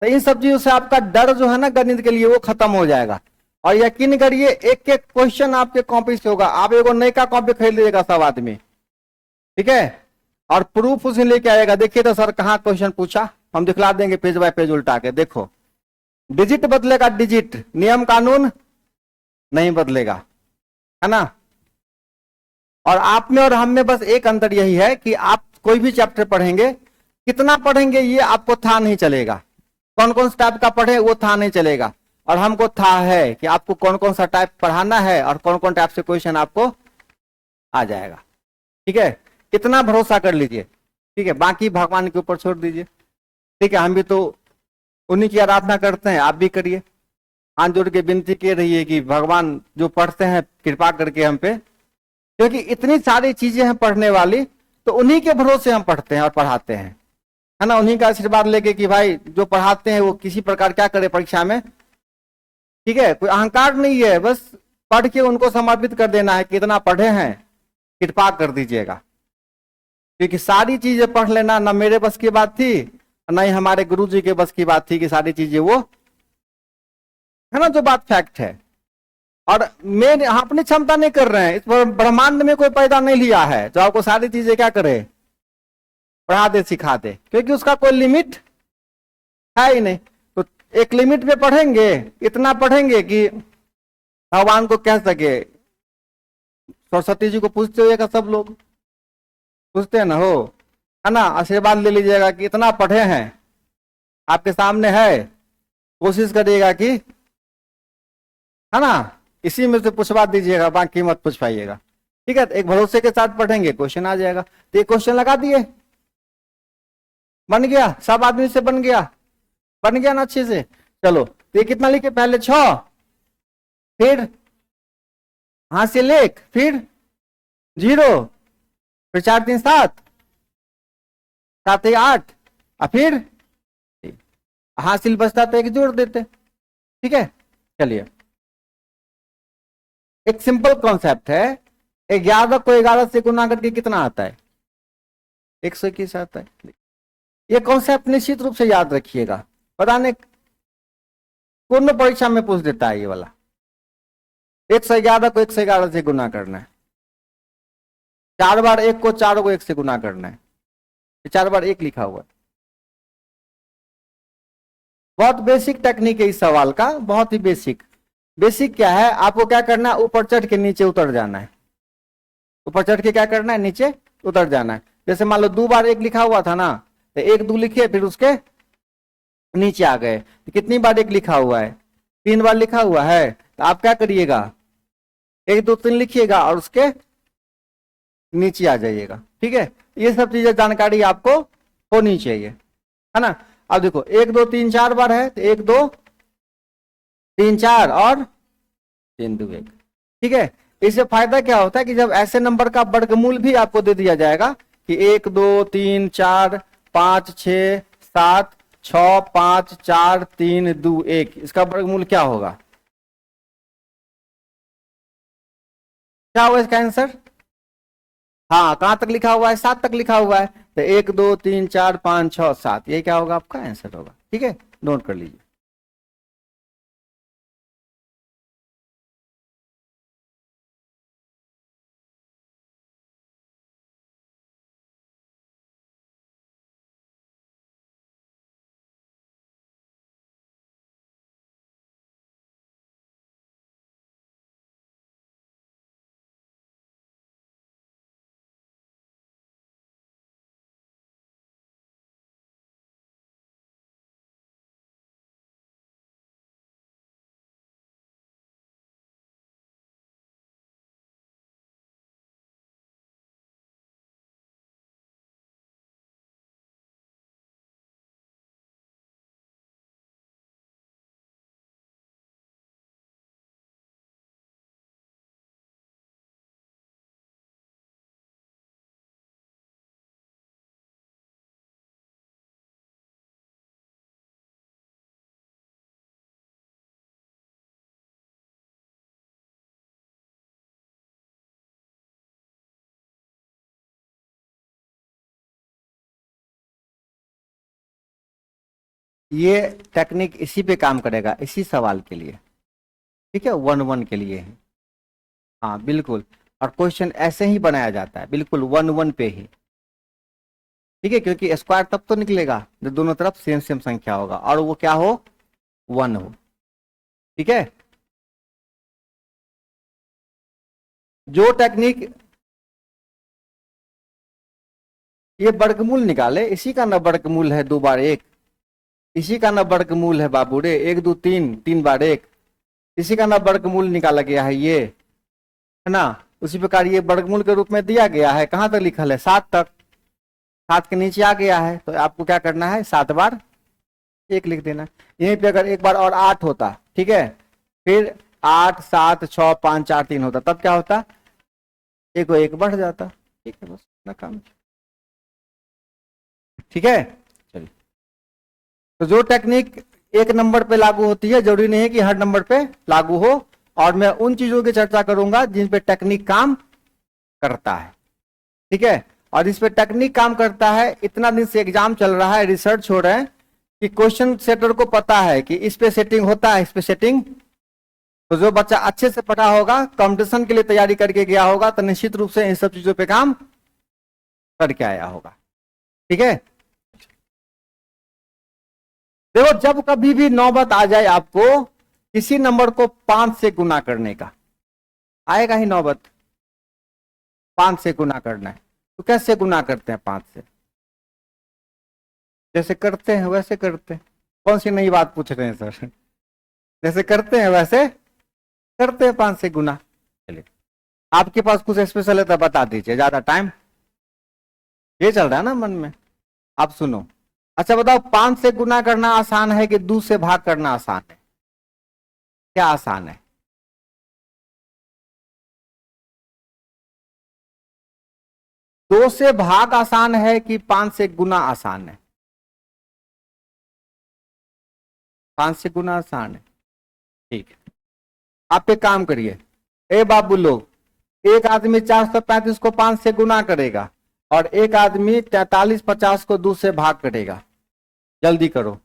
तो इन सब चीजों से आपका डर जो है ना गणित के लिए वो खत्म हो जाएगा। और यकीन करिए एक एक क्वेश्चन आपके कॉपी से होगा। आप एगो नई का कॉपी खरीद लीजिएगा सब आदमी, ठीक है, और प्रूफ उसे लेके आएगा। देखिए तो सर कहाँ क्वेश्चन पूछा, हम दिखला देंगे पेज बाय पेज उल्टा के। देखो डिजिट बदलेगा, डिजिट, नियम कानून नहीं बदलेगा, है ना। और आप में और हम में बस एक अंतर यही है कि आप कोई भी चैप्टर पढ़ेंगे, कितना पढ़ेंगे ये आपको था नहीं चलेगा, कौन कौन सा टाइप का पढ़े वो था नहीं चलेगा। और हमको था है कि आपको कौन कौन सा टाइप पढ़ाना है और कौन कौन टाइप से क्वेश्चन आपको आ जाएगा, ठीक है। इतना भरोसा कर लीजिए, ठीक है, बाकी भगवान के ऊपर छोड़ दीजिए, ठीक है। हम भी तो उन्हीं की आराधना करते हैं, आप भी करिए, हाथ जोड़ के विनती कर रही है कि भगवान जो पढ़ते हैं कृपा करके हम पे, क्योंकि इतनी सारी चीजें हैं पढ़ने वाली, तो उन्हीं के भरोसे हम पढ़ते हैं और पढ़ाते हैं, है ना। उन्हीं का आशीर्वाद लेके कि भाई जो पढ़ाते हैं वो किसी प्रकार क्या करे परीक्षा में, ठीक है, कोई अहंकार नहीं है, बस पढ़ के उनको समर्पित कर देना है कि इतना पढ़े हैं, कृपा कर दीजिएगा। क्योंकि सारी चीजें पढ़ लेना ना मेरे बस की बात थी, ना ही हमारे गुरु जी के बस की बात थी कि सारी चीजें वो, है ना, जो बात फैक्ट है। और मैं अपनी क्षमता नहीं कर रहे हैं, इस ब्रह्मांड में कोई पैदा नहीं लिया है जो आपको सारी चीजें क्या करे, पढ़ा दे सिखा दे, क्योंकि उसका कोई लिमिट है ही नहीं। तो एक लिमिट पे पढ़ेंगे, इतना पढ़ेंगे कि भगवान को कह सके। सरस्वती जी को पूछते होगा सब लोग, पूछते हैं ना, हो, है ना, आशीर्वाद ले लीजिएगा कि इतना पढ़े हैं, आपके सामने है, कोशिश करिएगा कि, है ना, इसी में से पूछवा दीजिएगा, बाकी मत पूछ पाइएगा, ठीक है। एक भरोसे के साथ पढ़ेंगे, क्वेश्चन आ जाएगा। तो ये क्वेश्चन लगा दिए, बन गया, सब आदमी से बन गया, बन गया ना अच्छे से। चलो तो ये कितना लिखे, पहले 6, फिर हासिल 1, फिर 0, फिर 4 3 7, 7 1 8, और फिर हासिल बचता तो एक जोड़ देते, ठीक है। चलिए एक सिंपल कॉन्सेप्ट है, 11 को 11 से गुना करके कितना आता है, 121 आता है। ये कॉन्सेप्ट निश्चित रूप से याद रखिएगा, पता नहीं पूर्ण परीक्षा में पूछ देता है ये वाला। 111 को 111 से गुना करना है, 4 बार 1 को 4 को 1 से गुना करना है, 4 बार 1 लिखा हुआ है। बहुत बेसिक टेक्निक है इस सवाल का, बहुत ही बेसिक। बेसिक क्या है, आपको क्या करना है, ऊपर चढ़ के नीचे उतर जाना है, ऊपर चढ़ के क्या करना है, नीचे उतर जाना है। जैसे मान लो 2 बार 1 लिखा हुआ था ना, तो 1 2 लिखे, फिर उसके नीचे आ गए, तो कितनी बार 1 लिखा हुआ है, 3 बार लिखा हुआ है। तो आप क्या करिएगा, 1 2 3 लिखिएगा और उसके नीचे आ जाइएगा, ठीक है। ये सब चीजें जानकारी आपको होनी चाहिए, है ना। अब देखो 1 2 3 4 बार है, तो 1 2 3 4 और 3 2 1, ठीक है। इससे फायदा क्या होता है कि जब ऐसे नंबर का वर्गमूल भी आपको दे दिया जाएगा कि 1 2 3 4 5 6 7 6 5 4 3 2 1, इसका वर्गमूल क्या होगा, क्या होगा इसका आंसर। हाँ, कहां तक लिखा हुआ है, 7 तक लिखा हुआ है, तो 1 2 3 4 5 6 7, ये क्या होगा, आपका आंसर होगा, ठीक है। नोट कर लीजिए। ये टेक्निक इसी पे काम करेगा, इसी सवाल के लिए। ठीक है, 1 1 के लिए है। हाँ बिल्कुल, और क्वेश्चन ऐसे ही बनाया जाता है, बिल्कुल 1 1 पे ही। ठीक है, क्योंकि स्क्वायर तब तो निकलेगा जब दोनों तरफ सेम सेम संख्या होगा और वो क्या हो, 1 हो। ठीक है, जो टेक्निक, ये वर्गमूल निकाले, इसी का ना वर्गमूल है 2 बार 1, इसी का ना वर्गमूल है बाबू रे 1 2 3 3 बार 1, इसी का ना वर्गमूल निकाला गया है ये, है ना। उसी प्रकार ये वर्गमूल के रूप में दिया गया है, कहां तक लिखल है, 7 तक, 7 के नीचे आ गया है, तो आपको क्या करना है, 7 बार 1 लिख देना। यहीं पे अगर एक बार और 8 होता, ठीक है, फिर 8 7 6 5 4 3 होता, तब क्या होता, एक 1 बढ़ जाता। ठीक है, बस इतना काम। ठीक है, चलिए। तो जो टेक्निक एक नंबर पे लागू होती है, जरूरी नहीं है कि हर नंबर पे लागू हो, और मैं उन चीजों की चर्चा करूंगा जिन पे टेक्निक काम करता है। ठीक है, और इस पे टेक्निक काम करता है, इतना दिन से एग्जाम चल रहा है, रिसर्च हो रहा है कि क्वेश्चन सेटर को पता है कि इस पे सेटिंग होता है, इस पे सेटिंग। तो जो बच्चा अच्छे से पढ़ा होगा, कंपटीशन के लिए तैयारी करके गया होगा, तो निश्चित रूप से इन सब चीजों पे काम करके आया होगा। ठीक है, देखो जब कभी भी नौबत आ जाए आपको किसी नंबर को 5 से गुना करने का, आएगा ही नौबत, 5 से गुना करना है, तो कैसे गुना करते हैं 5 से, जैसे करते हैं वैसे करते हैं। कौन सी नई बात पूछ रहे हैं सर, जैसे करते हैं वैसे करते हैं 5 से गुना। चलिए, आपके पास कुछ स्पेशल है तो बता दीजिए, ज्यादा टाइम ये चल रहा है ना मन में। आप सुनो, अच्छा बताओ, 5 से गुना करना आसान है कि 2 से भाग करना आसान है, क्या आसान है, 2 से भाग आसान है कि 5 से गुना आसान है, 5 से गुना आसान है। ठीक है, आप एक काम करिए, ए बाबू लोग, एक आदमी 435 को 5 से गुना करेगा और एक आदमी 4350 को 2 से भाग करेगा, जल्दी करो।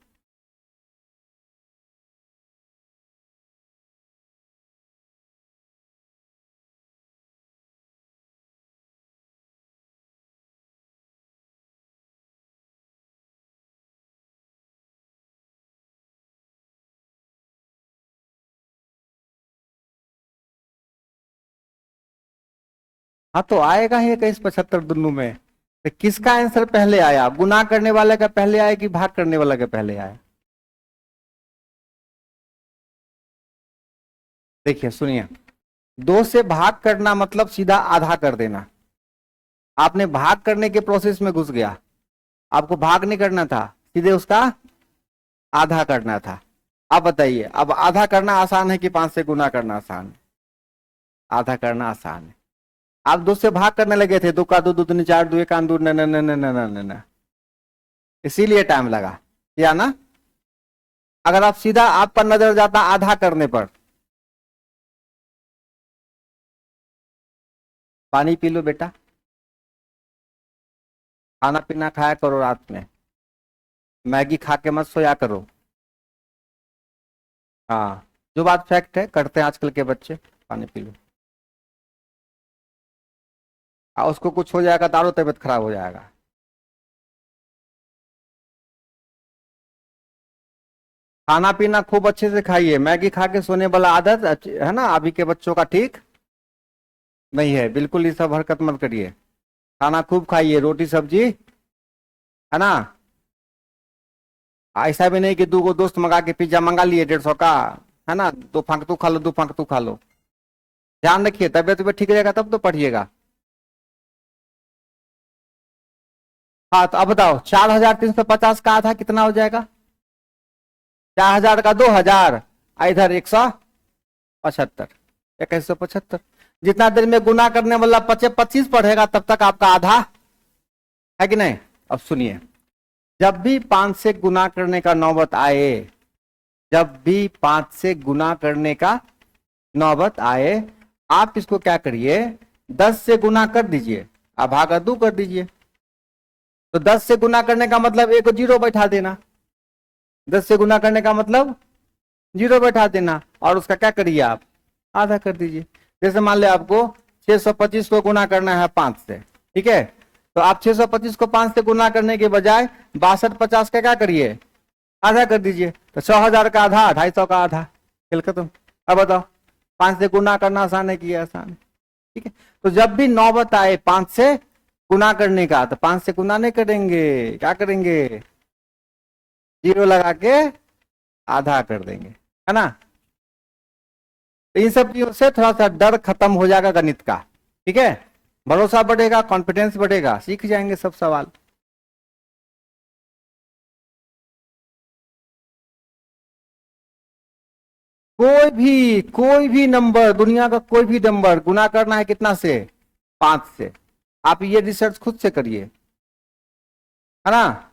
हाँ तो आएगा ही 2175 दोनों में, तो किसका आंसर पहले आया, गुना करने वाले का पहले आया कि भाग करने वाला का पहले आया। देखिए सुनिए, 2 से भाग करना मतलब सीधा आधा कर देना, आपने भाग करने के प्रोसेस में घुस गया, आपको भाग नहीं करना था, सीधे उसका आधा करना था। अब बताइए, अब आधा करना आसान है कि 5 से गुना करना आसान है, आधा करना आसान है। आप 2 से भाग करने लगे थे, 2 का 2 2 3 4 2 1 2 न न न न न न न न, इसीलिए टाइम लगा, या ना। अगर आप सीधा, आपका नजर जाता आधा करने पर, पानी पी लो बेटा, खाना पीना खाया करो, रात में मैगी खा के मत सोया करो। हाँ, जो बात फैक्ट है करते हैं आजकल के बच्चे, पानी पी लो, उसको कुछ हो जाएगा तो तबीयत खराब हो जाएगा। खाना पीना खूब अच्छे से खाइए, मैगी खा के सोने वाला आदत है ना अभी के बच्चों का, ठीक नहीं है, बिल्कुल ये सब हरकत मत करिए। खाना खूब खाइए, रोटी सब्जी, है ना। ऐसा भी नहीं कि 2 को दोस्त मंगा के पिज्जा मंगा लिए 150 का, है ना, 2 फांक तू खा लो 2 फांक तू खा लो। ध्यान रखिए, तबियत ठीक रहेगा तब तो पढ़िएगा। हाँ तो अब बताओ, 4350 का आधा कितना हो जाएगा, 4000 का 2000, इधर 175, 2175। जितना देर में गुना करने वाला 25 पढ़ेगा तब तक आपका आधा है कि नहीं। अब सुनिए, जब भी 5 से गुना करने का नौबत आए, जब भी 5 से गुना करने का नौबत आए, आप इसको क्या करिए, 10 से गुना कर दीजिए, अब भागा 2 कर दीजिए। तो 10 से गुना करने का मतलब एक जीरो बैठा देना, 10 से गुना करने का मतलब जीरो बैठा देना और उसका क्या करिए आप, आधा कर दीजिए। जैसे मान ले आपको 625 को गुना करना है 5 से, ठीक है, तो आप 625 को 5 से गुना करने के बजाय 6250 का क्या करिए, आधा कर दीजिए। तो 6000 का आधा, 250 का आधा, खेल खत्म। अब बताओ 5 से गुना करना आसान है कि ये आसान है, ठीक है। तो जब भी नौबत आए 5 से गुना करने का, तो 5 से गुना नहीं करेंगे, क्या करेंगे, जीरो लगा के आधा कर देंगे, है ना। तो इन सब चीजों से थोड़ा सा डर खत्म हो जाएगा गणित का, ठीक है, भरोसा बढ़ेगा, कॉन्फिडेंस बढ़ेगा, सीख जाएंगे सब सवाल। कोई भी नंबर, दुनिया का कोई भी नंबर गुना करना है कितना से, 5 से। आप ये रिसर्च खुद से करिए, है ना,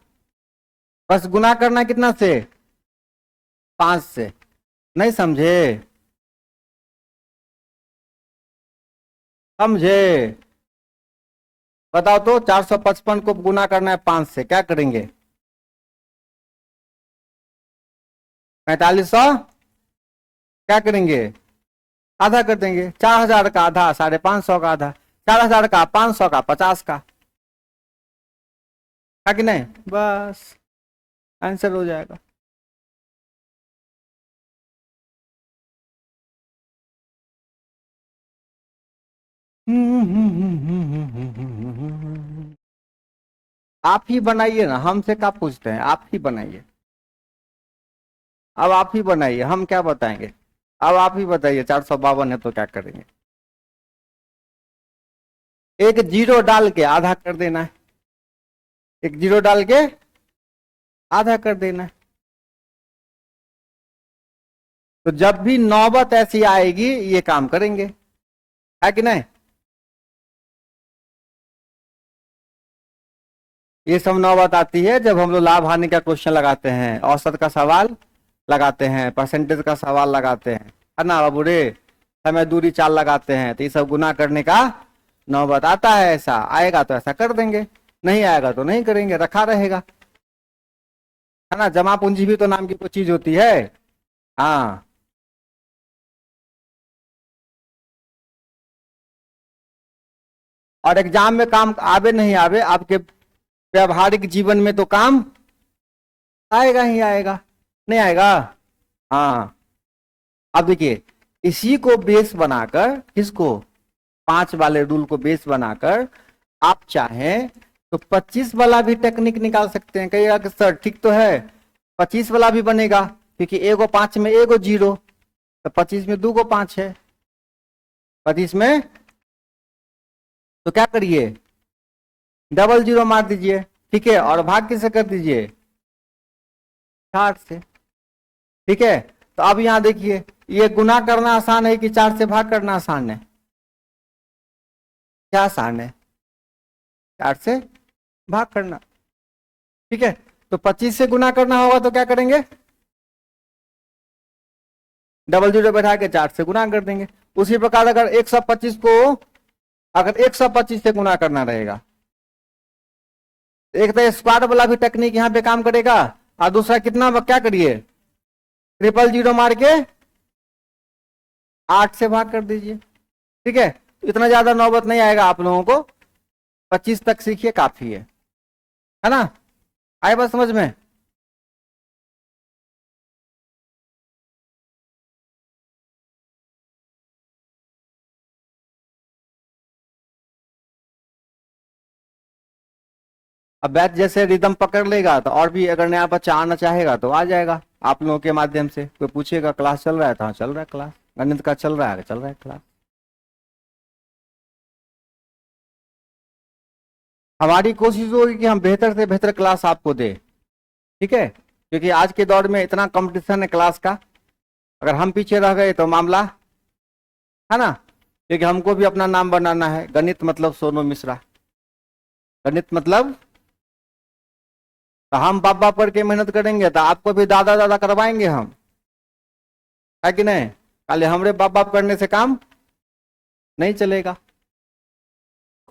बस गुना करना है कितना से, 5 से। नहीं समझे, समझे, बताओ तो 455 को गुना करना है 5 से, क्या करेंगे, 4500, क्या करेंगे, आधा कर देंगे। 4000 का आधा, 550 का आधा, 4000 का, 500 का, 50 का, है कि नहीं, बस आंसर हो जाएगा। आप ही बनाइए ना, हमसे क्या पूछते हैं, आप ही बनाइए। अब आप ही बनाइए, हम क्या बताएंगे। अब आप ही बताइए 452 है तो क्या करेंगे। एक जीरो डाल के आधा कर देना है, एक जीरो डाल के आधा कर देना है। तो जब भी नौबत ऐसी आएगी ये काम करेंगे, है कि नहीं। ये सब नौबत आती है जब हम लोग लाभ हानि का क्वेश्चन लगाते हैं, औसत का सवाल लगाते हैं, परसेंटेज का सवाल लगाते हैं, है ना बाबू रे, समय दूरी चाल लगाते हैं, तो ये सब गुना करने का नौबत आता है। ऐसा आएगा तो ऐसा कर देंगे, नहीं आएगा तो नहीं करेंगे, रखा रहेगा, है ना। जमा पूंजी भी तो नाम की कोई चीज होती है, हाँ। और एग्जाम में काम आवे नहीं आवे, आपके व्यवहारिक जीवन में तो काम आएगा ही आएगा, नहीं आएगा, हाँ। अब देखिए इसी को बेस बनाकर, किसको, 5 वाले रूल को बेस बनाकर आप चाहें तो 25 वाला भी टेक्निक निकाल सकते हैं। कहिएगा कि सर ठीक तो है, 25 वाला भी बनेगा, क्योंकि एगो 5 में एगो जीरो, तो 25 में 2 को 5 है, 25 में, तो क्या करिए, डबल जीरो मार दीजिए, ठीक है, और भाग किसे कर दीजिए, 4 से, ठीक है। तो अब यहां देखिए ये गुना करना आसान है कि 4 से भाग करना आसान है, क्या आसान है, 4 से भाग करना, ठीक है। तो 25 से गुना करना होगा तो क्या करेंगे, डबल जीरो बैठा के 4 से गुना कर देंगे। उसी प्रकार अगर 125 को, अगर 125 से गुना करना रहेगा, एक तो स्क्वाड वाला भी टेक्निक यहाँ पे काम करेगा, और दूसरा कितना, क्या करिए, ट्रिपल जीरो मार के 8 से भाग कर दीजिए, ठीक है। इतना ज्यादा नौबत नहीं आएगा आप लोगों को, 25 तक सीखिए काफी है ना। आए बात समझ में। अब बैच जैसे रिदम पकड़ लेगा तो और भी अगर नया बच्चा आना चाहेगा तो आ जाएगा आप लोगों के माध्यम से। कोई पूछेगा क्लास चल रहा है तो हाँ चल रहा है क्लास, गणित का चल रहा है, चल रहा है क्लास। हमारी कोशिश होगी कि हम बेहतर से बेहतर क्लास आपको दे, ठीक है, क्योंकि आज के दौर में इतना कंपटीशन है क्लास का, अगर हम पीछे रह गए तो मामला, है ना। क्योंकि हमको भी अपना नाम बनाना है, गणित मतलब सोनू मिश्रा, गणित मतलब, तो हम बाप बाप करके मेहनत करेंगे तो आपको भी दादा दादा करवाएंगे हम, है कि नहीं। खाली हमरे बाप बाप करने से काम नहीं चलेगा,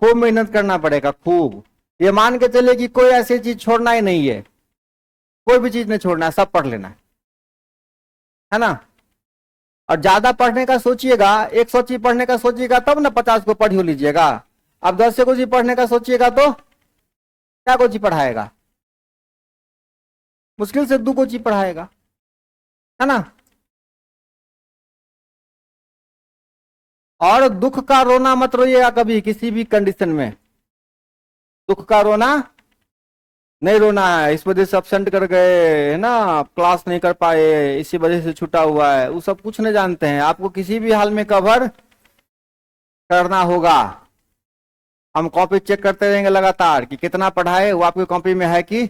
खूब मेहनत करना पड़ेगा, खूब। ये मान के चले कि कोई ऐसी चीज छोड़ना ही नहीं है, कोई भी चीज नहीं छोड़ना है, सब पढ़ लेना है। है ना। और ज्यादा पढ़ने का सोचिएगा, 100 चीज पढ़ने का सोचिएगा तब ना 50 को पढ़ ही लीजिएगा। अब 10 से कुछ ही पढ़ने का सोचिएगा तो क्या कुछ ही पढ़ाएगा, मुश्किल से 2 कुछ ही पढ़ाएगा, है ना। और दुख का रोना मत रोइएगा कभी किसी भी कंडीशन में, दुख का रोना नहीं रोना है। इस वजह से अब्सेंट कर गए है ना, क्लास नहीं कर पाए, इसी वजह से छूटा हुआ है, वो सब कुछ नहीं जानते हैं। आपको किसी भी हाल में कवर करना होगा। हम कॉपी चेक करते रहेंगे लगातार कि कितना पढ़ाए, वो आपकी कॉपी में है कि।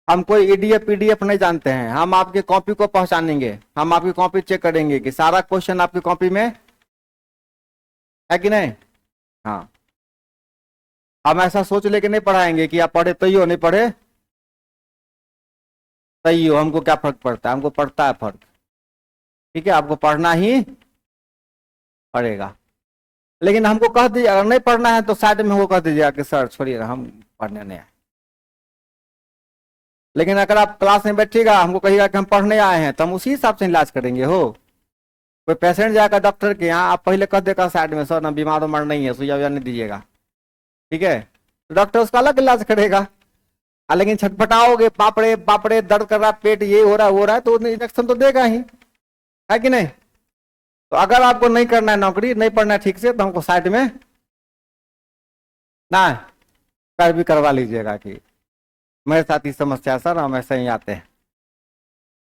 हम कोई ईडीएफ पीडीएफ नहीं जानते हैं, हम आपकी कॉपी को पहचानेंगे, हम आपकी कॉपी चेक करेंगे कि सारा क्वेश्चन आपकी कॉपी में है कि नहीं। हाँ, हम ऐसा सोच लेके नहीं पढ़ाएंगे कि आप पढ़े तैयो नहीं पढ़े तैयो, हमको क्या फर्क पड़ता है, हमको पड़ता है फर्क। ठीक है, आपको पढ़ना ही पड़ेगा। लेकिन हमको कह दीजिए अगर नहीं पढ़ना है तो साइड में हमको कह दीजिएगा कि सर छोड़िए हम पढ़ने नहीं आए। लेकिन अगर आप क्लास में बैठिएगा, हमको कहिएगा कि हम पढ़ने आए हैं, तो हम उसी हिसाब से इलाज करेंगे। हो कोई पेशेंट जाएगा डॉक्टर के यहाँ, आप पहले कह देगा साइड में सर ना बीमार उमार नहीं है, सुइया उइया नहीं दीजिएगा, ठीक है, तो डॉक्टर उसका अलग इलाज करेगा। लेकिन छटपटाओगे, पापड़े पापड़े दर्द कर रहा है, पेट ये हो रहा है वो हो रहा है, तो इंजेक्शन तो देगा ही, है कि नहीं। तो अगर आपको नहीं करना है नौकरी, नहीं पढ़ना है ठीक से, तो हमको साइड में ना कर भी करवा लीजिएगा कि मेरे साथ ही समस्या सर, हम ऐसे ही आते हैं।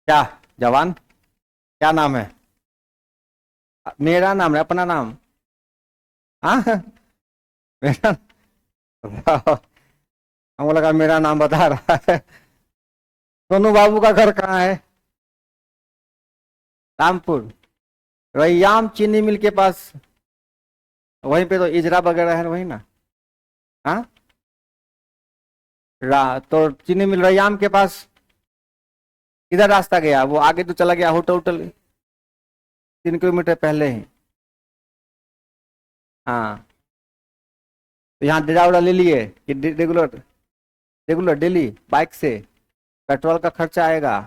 क्या जवान, क्या नाम है। मेरा नाम है, अपना नाम। हाँ मेरा, हमको लगा मेरा नाम बता रहा है। सोनू बाबू का घर कहाँ है। रामपुर, रैयाम चीनी मिल के पास, वहीं पे तो इजरा वगैरह है वही ना। हाँ, तो चीनी मिल रैयाम के पास इधर रास्ता गया, वो आगे तो चला गया होटल होटल 3 किलोमीटर पहले ही। हाँ, तो यहाँ डेरा उड़ा ले लिए कि रेगुलर, रेगुलर डेली बाइक से, पेट्रोल का खर्चा आएगा।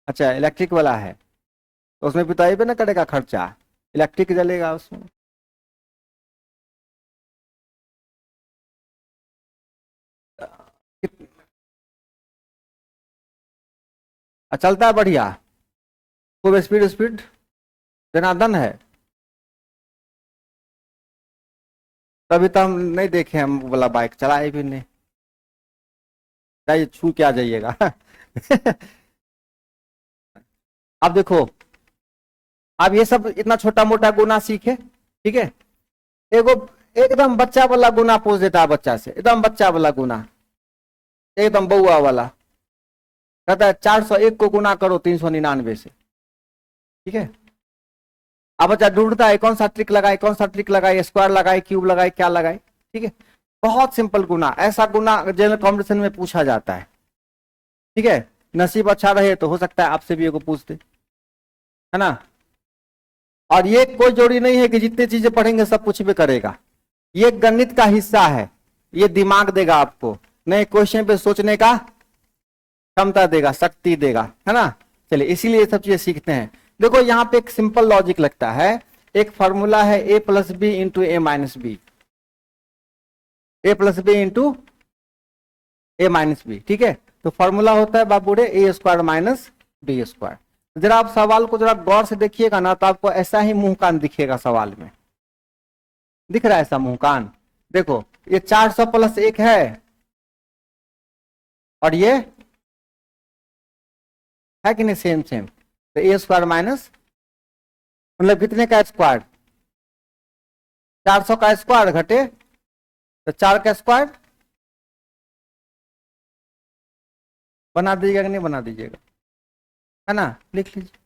अच्छा इलेक्ट्रिक वाला है, तो उसमें भी तो ये भी ना करेगा खर्चा, इलेक्ट्रिक जलेगा उसमें। कित- चलता है बढ़िया, खूब स्पीड स्पीड जनार्दन है। तभी तो हम नहीं देखे, हम वाला बाइक चलाए भी नहीं, जाइए छू के आ जाइएगा। अब देखो, अब ये सब इतना छोटा मोटा गुना सीखे, ठीक है। एगो एकदम बच्चा वाला गुना पूछ देता है बच्चा से, एकदम बच्चा वाला गुना, एकदम बउआ वाला। कहता है 401 को गुना करो 399 से, ठीक है। अब बच्चा ढूंढता है कौन सा ट्रिक लगाए, कौन सा ट्रिक लगाए, स्क्वायर लगाए, क्यूब लगाए, क्या लगाए, ठीक है। बहुत सिंपल गुना, ऐसा गुना जनरल कॉम्पिटिशन में पूछा जाता है, ठीक है। नसीब अच्छा रहे तो हो सकता है आपसे भी एगो पूछ दे, है ना। और ये कोई जोड़ी नहीं है कि जितनी चीजें पढ़ेंगे सब कुछ भी करेगा, ये गणित का हिस्सा है, ये दिमाग देगा आपको, नए क्वेश्चन पे सोचने का क्षमता देगा, शक्ति देगा, है ना। चलिए इसीलिए ये सब चीजें सीखते हैं। देखो यहाँ पे एक सिंपल लॉजिक लगता है, एक फॉर्मूला है ए प्लस बी इंटू ए माइनस बी, ए प्लस बी इंटू ए माइनस बी, ठीक है। तो फॉर्मूला होता है बाबूरे ए स्क्वायर माइनस बी स्क्वायर। जरा आप सवाल को जरा गौर से देखिएगा ना, तो आपको ऐसा ही मुंह कान दिखेगा सवाल में, दिख रहा है ऐसा मुंह कान। देखो ये 400 प्लस 1 है, और ये है कि नहीं सेम सेम, तो ए स्क्वायर माइनस, मतलब कितने का स्क्वायर, 400 का स्क्वायर घटे तो 4 का स्क्वायर, बना दीजिएगा कि नहीं बना दीजिएगा, है ना, लिख लीजिए।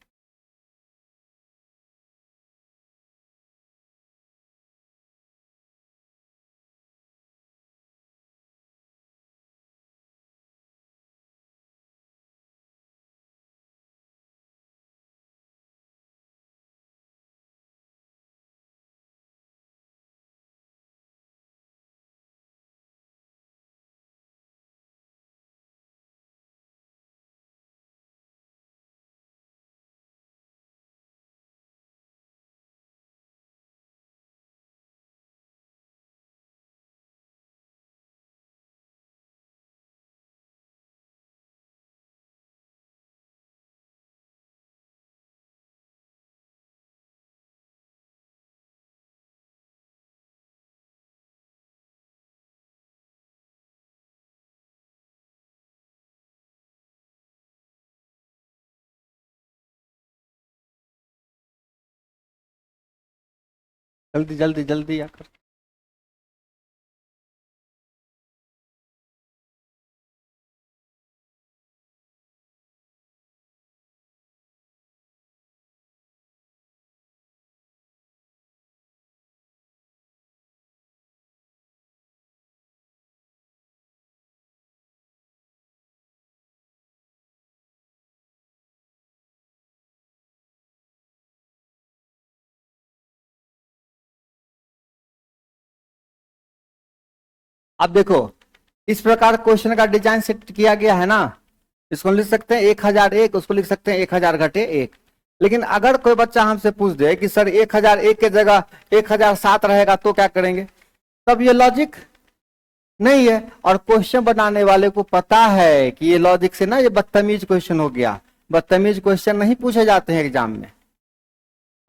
जल्दी जल्दी जल्दी आकर। अब देखो, इस प्रकार क्वेश्चन का डिजाइन सेट किया गया है ना। इसको लिख सकते हैं 1001, उसको लिख सकते हैं 1000 घटे 1। लेकिन अगर कोई बच्चा हमसे पूछ दे कि सर 1001 के जगह 1007 रहेगा तो क्या करेंगे, तब ये लॉजिक नहीं है। और क्वेश्चन बनाने वाले को पता है कि ये लॉजिक से ना ये बदतमीज क्वेश्चन हो गया। बदतमीज क्वेश्चन नहीं पूछे जाते हैं एग्जाम में,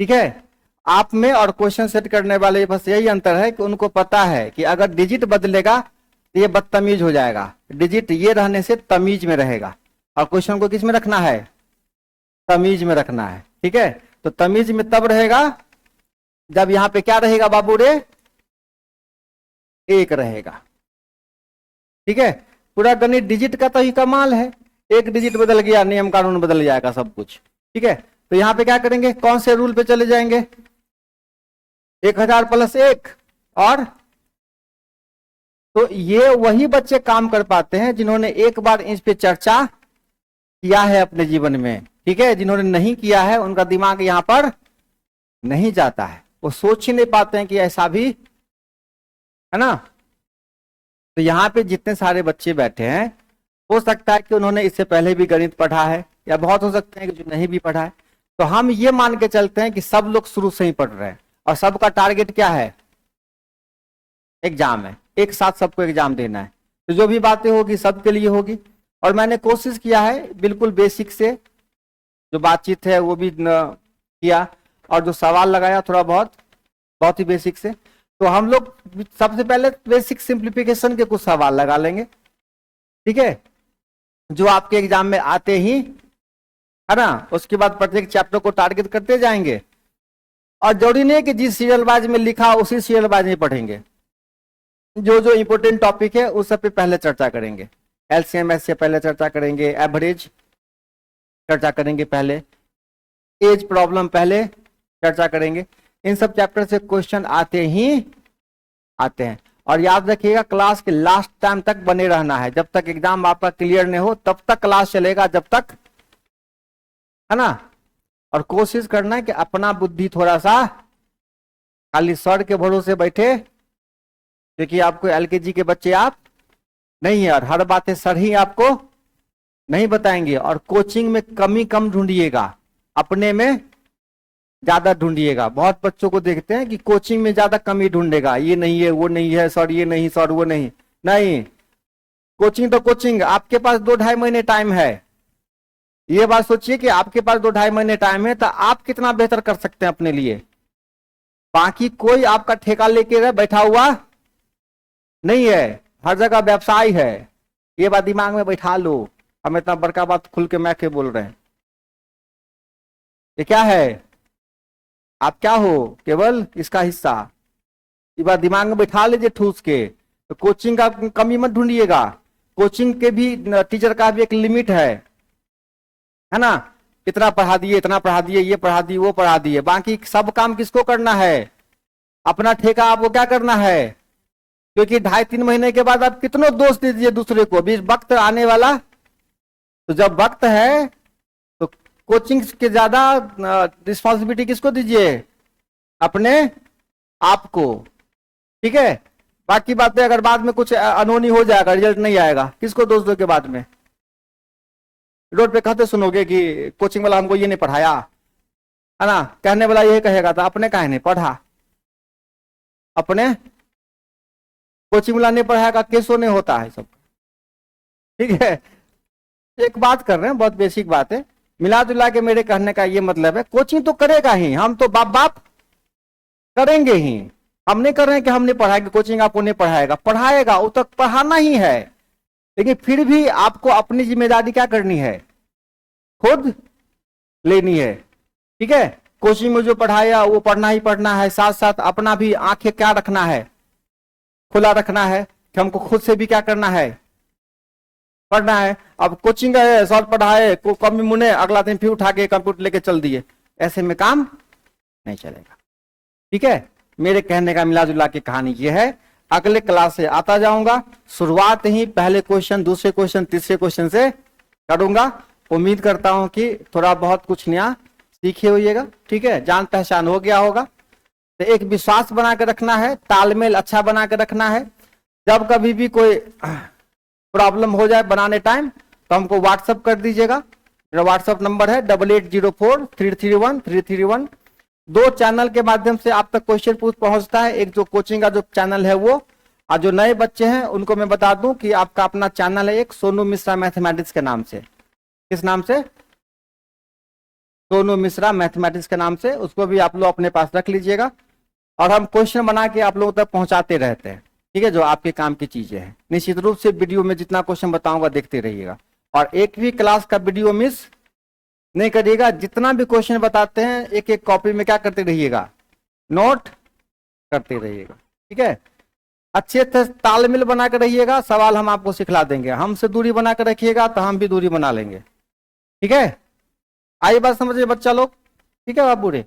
ठीक है। आप में और क्वेश्चन सेट करने वाले बस यही अंतर है कि उनको पता है कि अगर डिजिट बदलेगा तो ये बदतमीज हो जाएगा, डिजिट ये रहने से तमीज में रहेगा। और क्वेश्चन को किस में रखना है, तमीज में रखना है, ठीक है। तो तमीज में तब रहेगा जब यहां पे क्या रहेगा बाबू रे, 1 रहेगा, ठीक है। पूरा गणित डिजिट का तो ही कमाल है, एक डिजिट बदल गया नियम कानून बदल जाएगा सब कुछ, ठीक है। तो यहां पे क्या करेंगे, कौन से रूल पे चले जाएंगे, 1000 + 1। और तो ये वही बच्चे काम कर पाते हैं जिन्होंने एक बार इस पे चर्चा किया है अपने जीवन में, ठीक है। जिन्होंने नहीं किया है उनका दिमाग यहां पर नहीं जाता है, वो सोच ही नहीं पाते हैं कि ऐसा भी है ना। तो यहाँ पे जितने सारे बच्चे बैठे हैं, हो सकता है कि उन्होंने इससे पहले भी गणित पढ़ा है, या बहुत हो सकते हैं कि जो नहीं भी पढ़ा है। तो हम ये मान के चलते हैं कि सब लोग शुरू से ही पढ़ रहे हैं और सबका टारगेट क्या है, एग्जाम है, एक साथ सबको एग्जाम देना है। तो जो भी बातें होगी सबके लिए होगी। और मैंने कोशिश किया है बिल्कुल बेसिक से जो बातचीत है वो भी किया, और जो सवाल लगाया थोड़ा बहुत ही बेसिक से। तो हम लोग सबसे पहले बेसिक सिंप्लीफिकेशन के कुछ सवाल लगा लेंगे, ठीक है, जो आपके एग्जाम में आते ही है ना। उसके बाद प्रत्येक चैप्टर को टारगेट करते जाएंगे, और जरूरी नहीं कि जिस सीरियल वाइज में लिखा उसी सीरियल वाइज में पढ़ेंगे। जो जो इंपोर्टेंट टॉपिक है उस सब पे पहले चर्चा करेंगे, एलसीएम से पहले चर्चा करेंगे, एवरेज चर्चा करेंगे, पहले एज प्रॉब्लम पहले चर्चा करेंगे। इन सब चैप्टर से क्वेश्चन आते हैं। और याद रखिएगा क्लास के लास्ट टाइम तक बने रहना है, जब तक एग्जाम आपका क्लियर नहीं हो तब तक क्लास चलेगा, जब तक, है ना। और कोशिश करना है कि अपना बुद्धि थोड़ा सा, खाली सर के भरोसे बैठे, क्योंकि आपको एलकेजी के बच्चे आप नहीं है, और हर बातें सर ही आपको नहीं बताएंगे। और कोचिंग में कमी कम ढूंढिएगा, अपने में ज्यादा ढूंढिएगा। बहुत बच्चों को देखते हैं कि कोचिंग में ज्यादा कमी ढूंढेगा, ये नहीं है, वो नहीं है सर, ये नहीं सर, वो नहीं। नहीं, कोचिंग तो कोचिंग, आपके पास 2-2.5 महीने टाइम है। ये बात सोचिए कि आपके पास 2-2.5 महीने टाइम है, तो आप कितना बेहतर कर सकते हैं अपने लिए। बाकी कोई आपका ठेका लेके बैठा हुआ नहीं है, हर जगह व्यवसाय है, ये बात दिमाग में बैठा लो। हम इतना बड़का बात खुल के मैं के बोल रहे हैं, ये क्या है, आप क्या हो, केवल इसका हिस्सा। ये बात दिमाग में बैठा लीजिए ठूस के। तो कोचिंग का कमी मत ढूंढिएगा, कोचिंग के भी, टीचर का भी एक लिमिट है ना। इतना पढ़ा दिए, इतना पढ़ा दिए, ये पढ़ा दिए, वो पढ़ा दिए, बाकी सब काम किसको करना है, अपना ठेका आपको क्या करना है। क्योंकि 2.5-3 महीने के बाद आप कितनों दोष दीजिए दूसरे को, भी वक्त आने वाला। तो जब वक्त है तो कोचिंग के ज्यादा रिस्पॉन्सिबिलिटी किसको दीजिए, अपने आप को, ठीक है। बाकी बातें अगर बाद में कुछ अनहोनी हो जाएगा, रिजल्ट नहीं आएगा, किसको दोष दोगे बाद में। रोड पे कहते सुनोगे कि कोचिंग वाला हमको ये नहीं पढ़ाया, है ना, कहने वाला यही कहेगा, था अपने काहे नहीं पढ़ा, अपने कोचिंग वाला नहीं पढ़ाएगा, केसो नहीं होता है सब, ठीक है। एक बात कर रहे हैं, बहुत बेसिक बात है, मिला जुला के मेरे कहने का ये मतलब है, कोचिंग तो करेगा ही, हम तो बाप करेंगे ही। हम नहीं कर रहे हैं कि हम नहीं पढ़ाएंगे, कोचिंग आपको नहीं पढ़ाएगा, पढ़ाएगा, वो तक पढ़ाना ही है। लेकिन फिर भी आपको अपनी जिम्मेदारी क्या करनी है, खुद लेनी है, ठीक है। कोचिंग में जो पढ़ाया वो पढ़ना ही पढ़ना है, साथ साथ अपना भी आंखें क्या रखना है, खुला रखना है कि हमको खुद से भी क्या करना है, पढ़ना है। अब कोचिंग है, सर पढ़ाए को कमी मुने, अगला दिन फिर उठा के कंप्यूटर लेके चल दिए, ऐसे में काम नहीं चलेगा। ठीक है, मेरे कहने का मिला जुला के कहानी ये है। अगले क्लास से आता जाऊंगा, शुरुआत ही पहले क्वेश्चन, दूसरे क्वेश्चन, तीसरे क्वेश्चन से करूंगा। उम्मीद करता हूं कि थोड़ा बहुत कुछ नया सीखे होइएगा। ठीक है, जान पहचान हो गया होगा। तो एक विश्वास बना के रखना है, तालमेल अच्छा बना के रखना है। जब कभी भी कोई प्रॉब्लम हो जाए बनाने टाइम तो हमको व्हाट्सअप कर दीजिएगा। मेरा व्हाट्सअप नंबर है 8804331331। 2 चैनल के माध्यम से आप तक क्वेश्चन पहुंचता है। एक जो कोचिंग का जो चैनल है वो, और जो नए बच्चे हैं उनको मैं बता दूं कि आपका अपना चैनल है एक, सोनू मिश्रा मैथमेटिक्स के नाम से। किस नाम से? सोनू मिश्रा मैथमेटिक्स के नाम से। उसको भी आप लोग अपने पास रख लीजिएगा, और हम क्वेश्चन बना के आप लोगों तक पहुंचाते रहते हैं। ठीक है, जो आपके काम की चीजें हैं। निश्चित रूप से वीडियो में जितना क्वेश्चन बताऊंगा देखते रहिएगा, और एक भी क्लास का वीडियो मिस नहीं करिएगा। जितना भी क्वेश्चन बताते हैं एक एक कॉपी में क्या करते रहिएगा, नोट करते रहिएगा। ठीक है, अच्छे से तालमेल बना कर रहिएगा। सवाल हम आपको सिखला देंगे, हमसे दूरी बना कर रखिएगा तो हम भी दूरी बना लेंगे। ठीक है, आइए बात समझिए बच्चा लोग। ठीक है बाबू रे।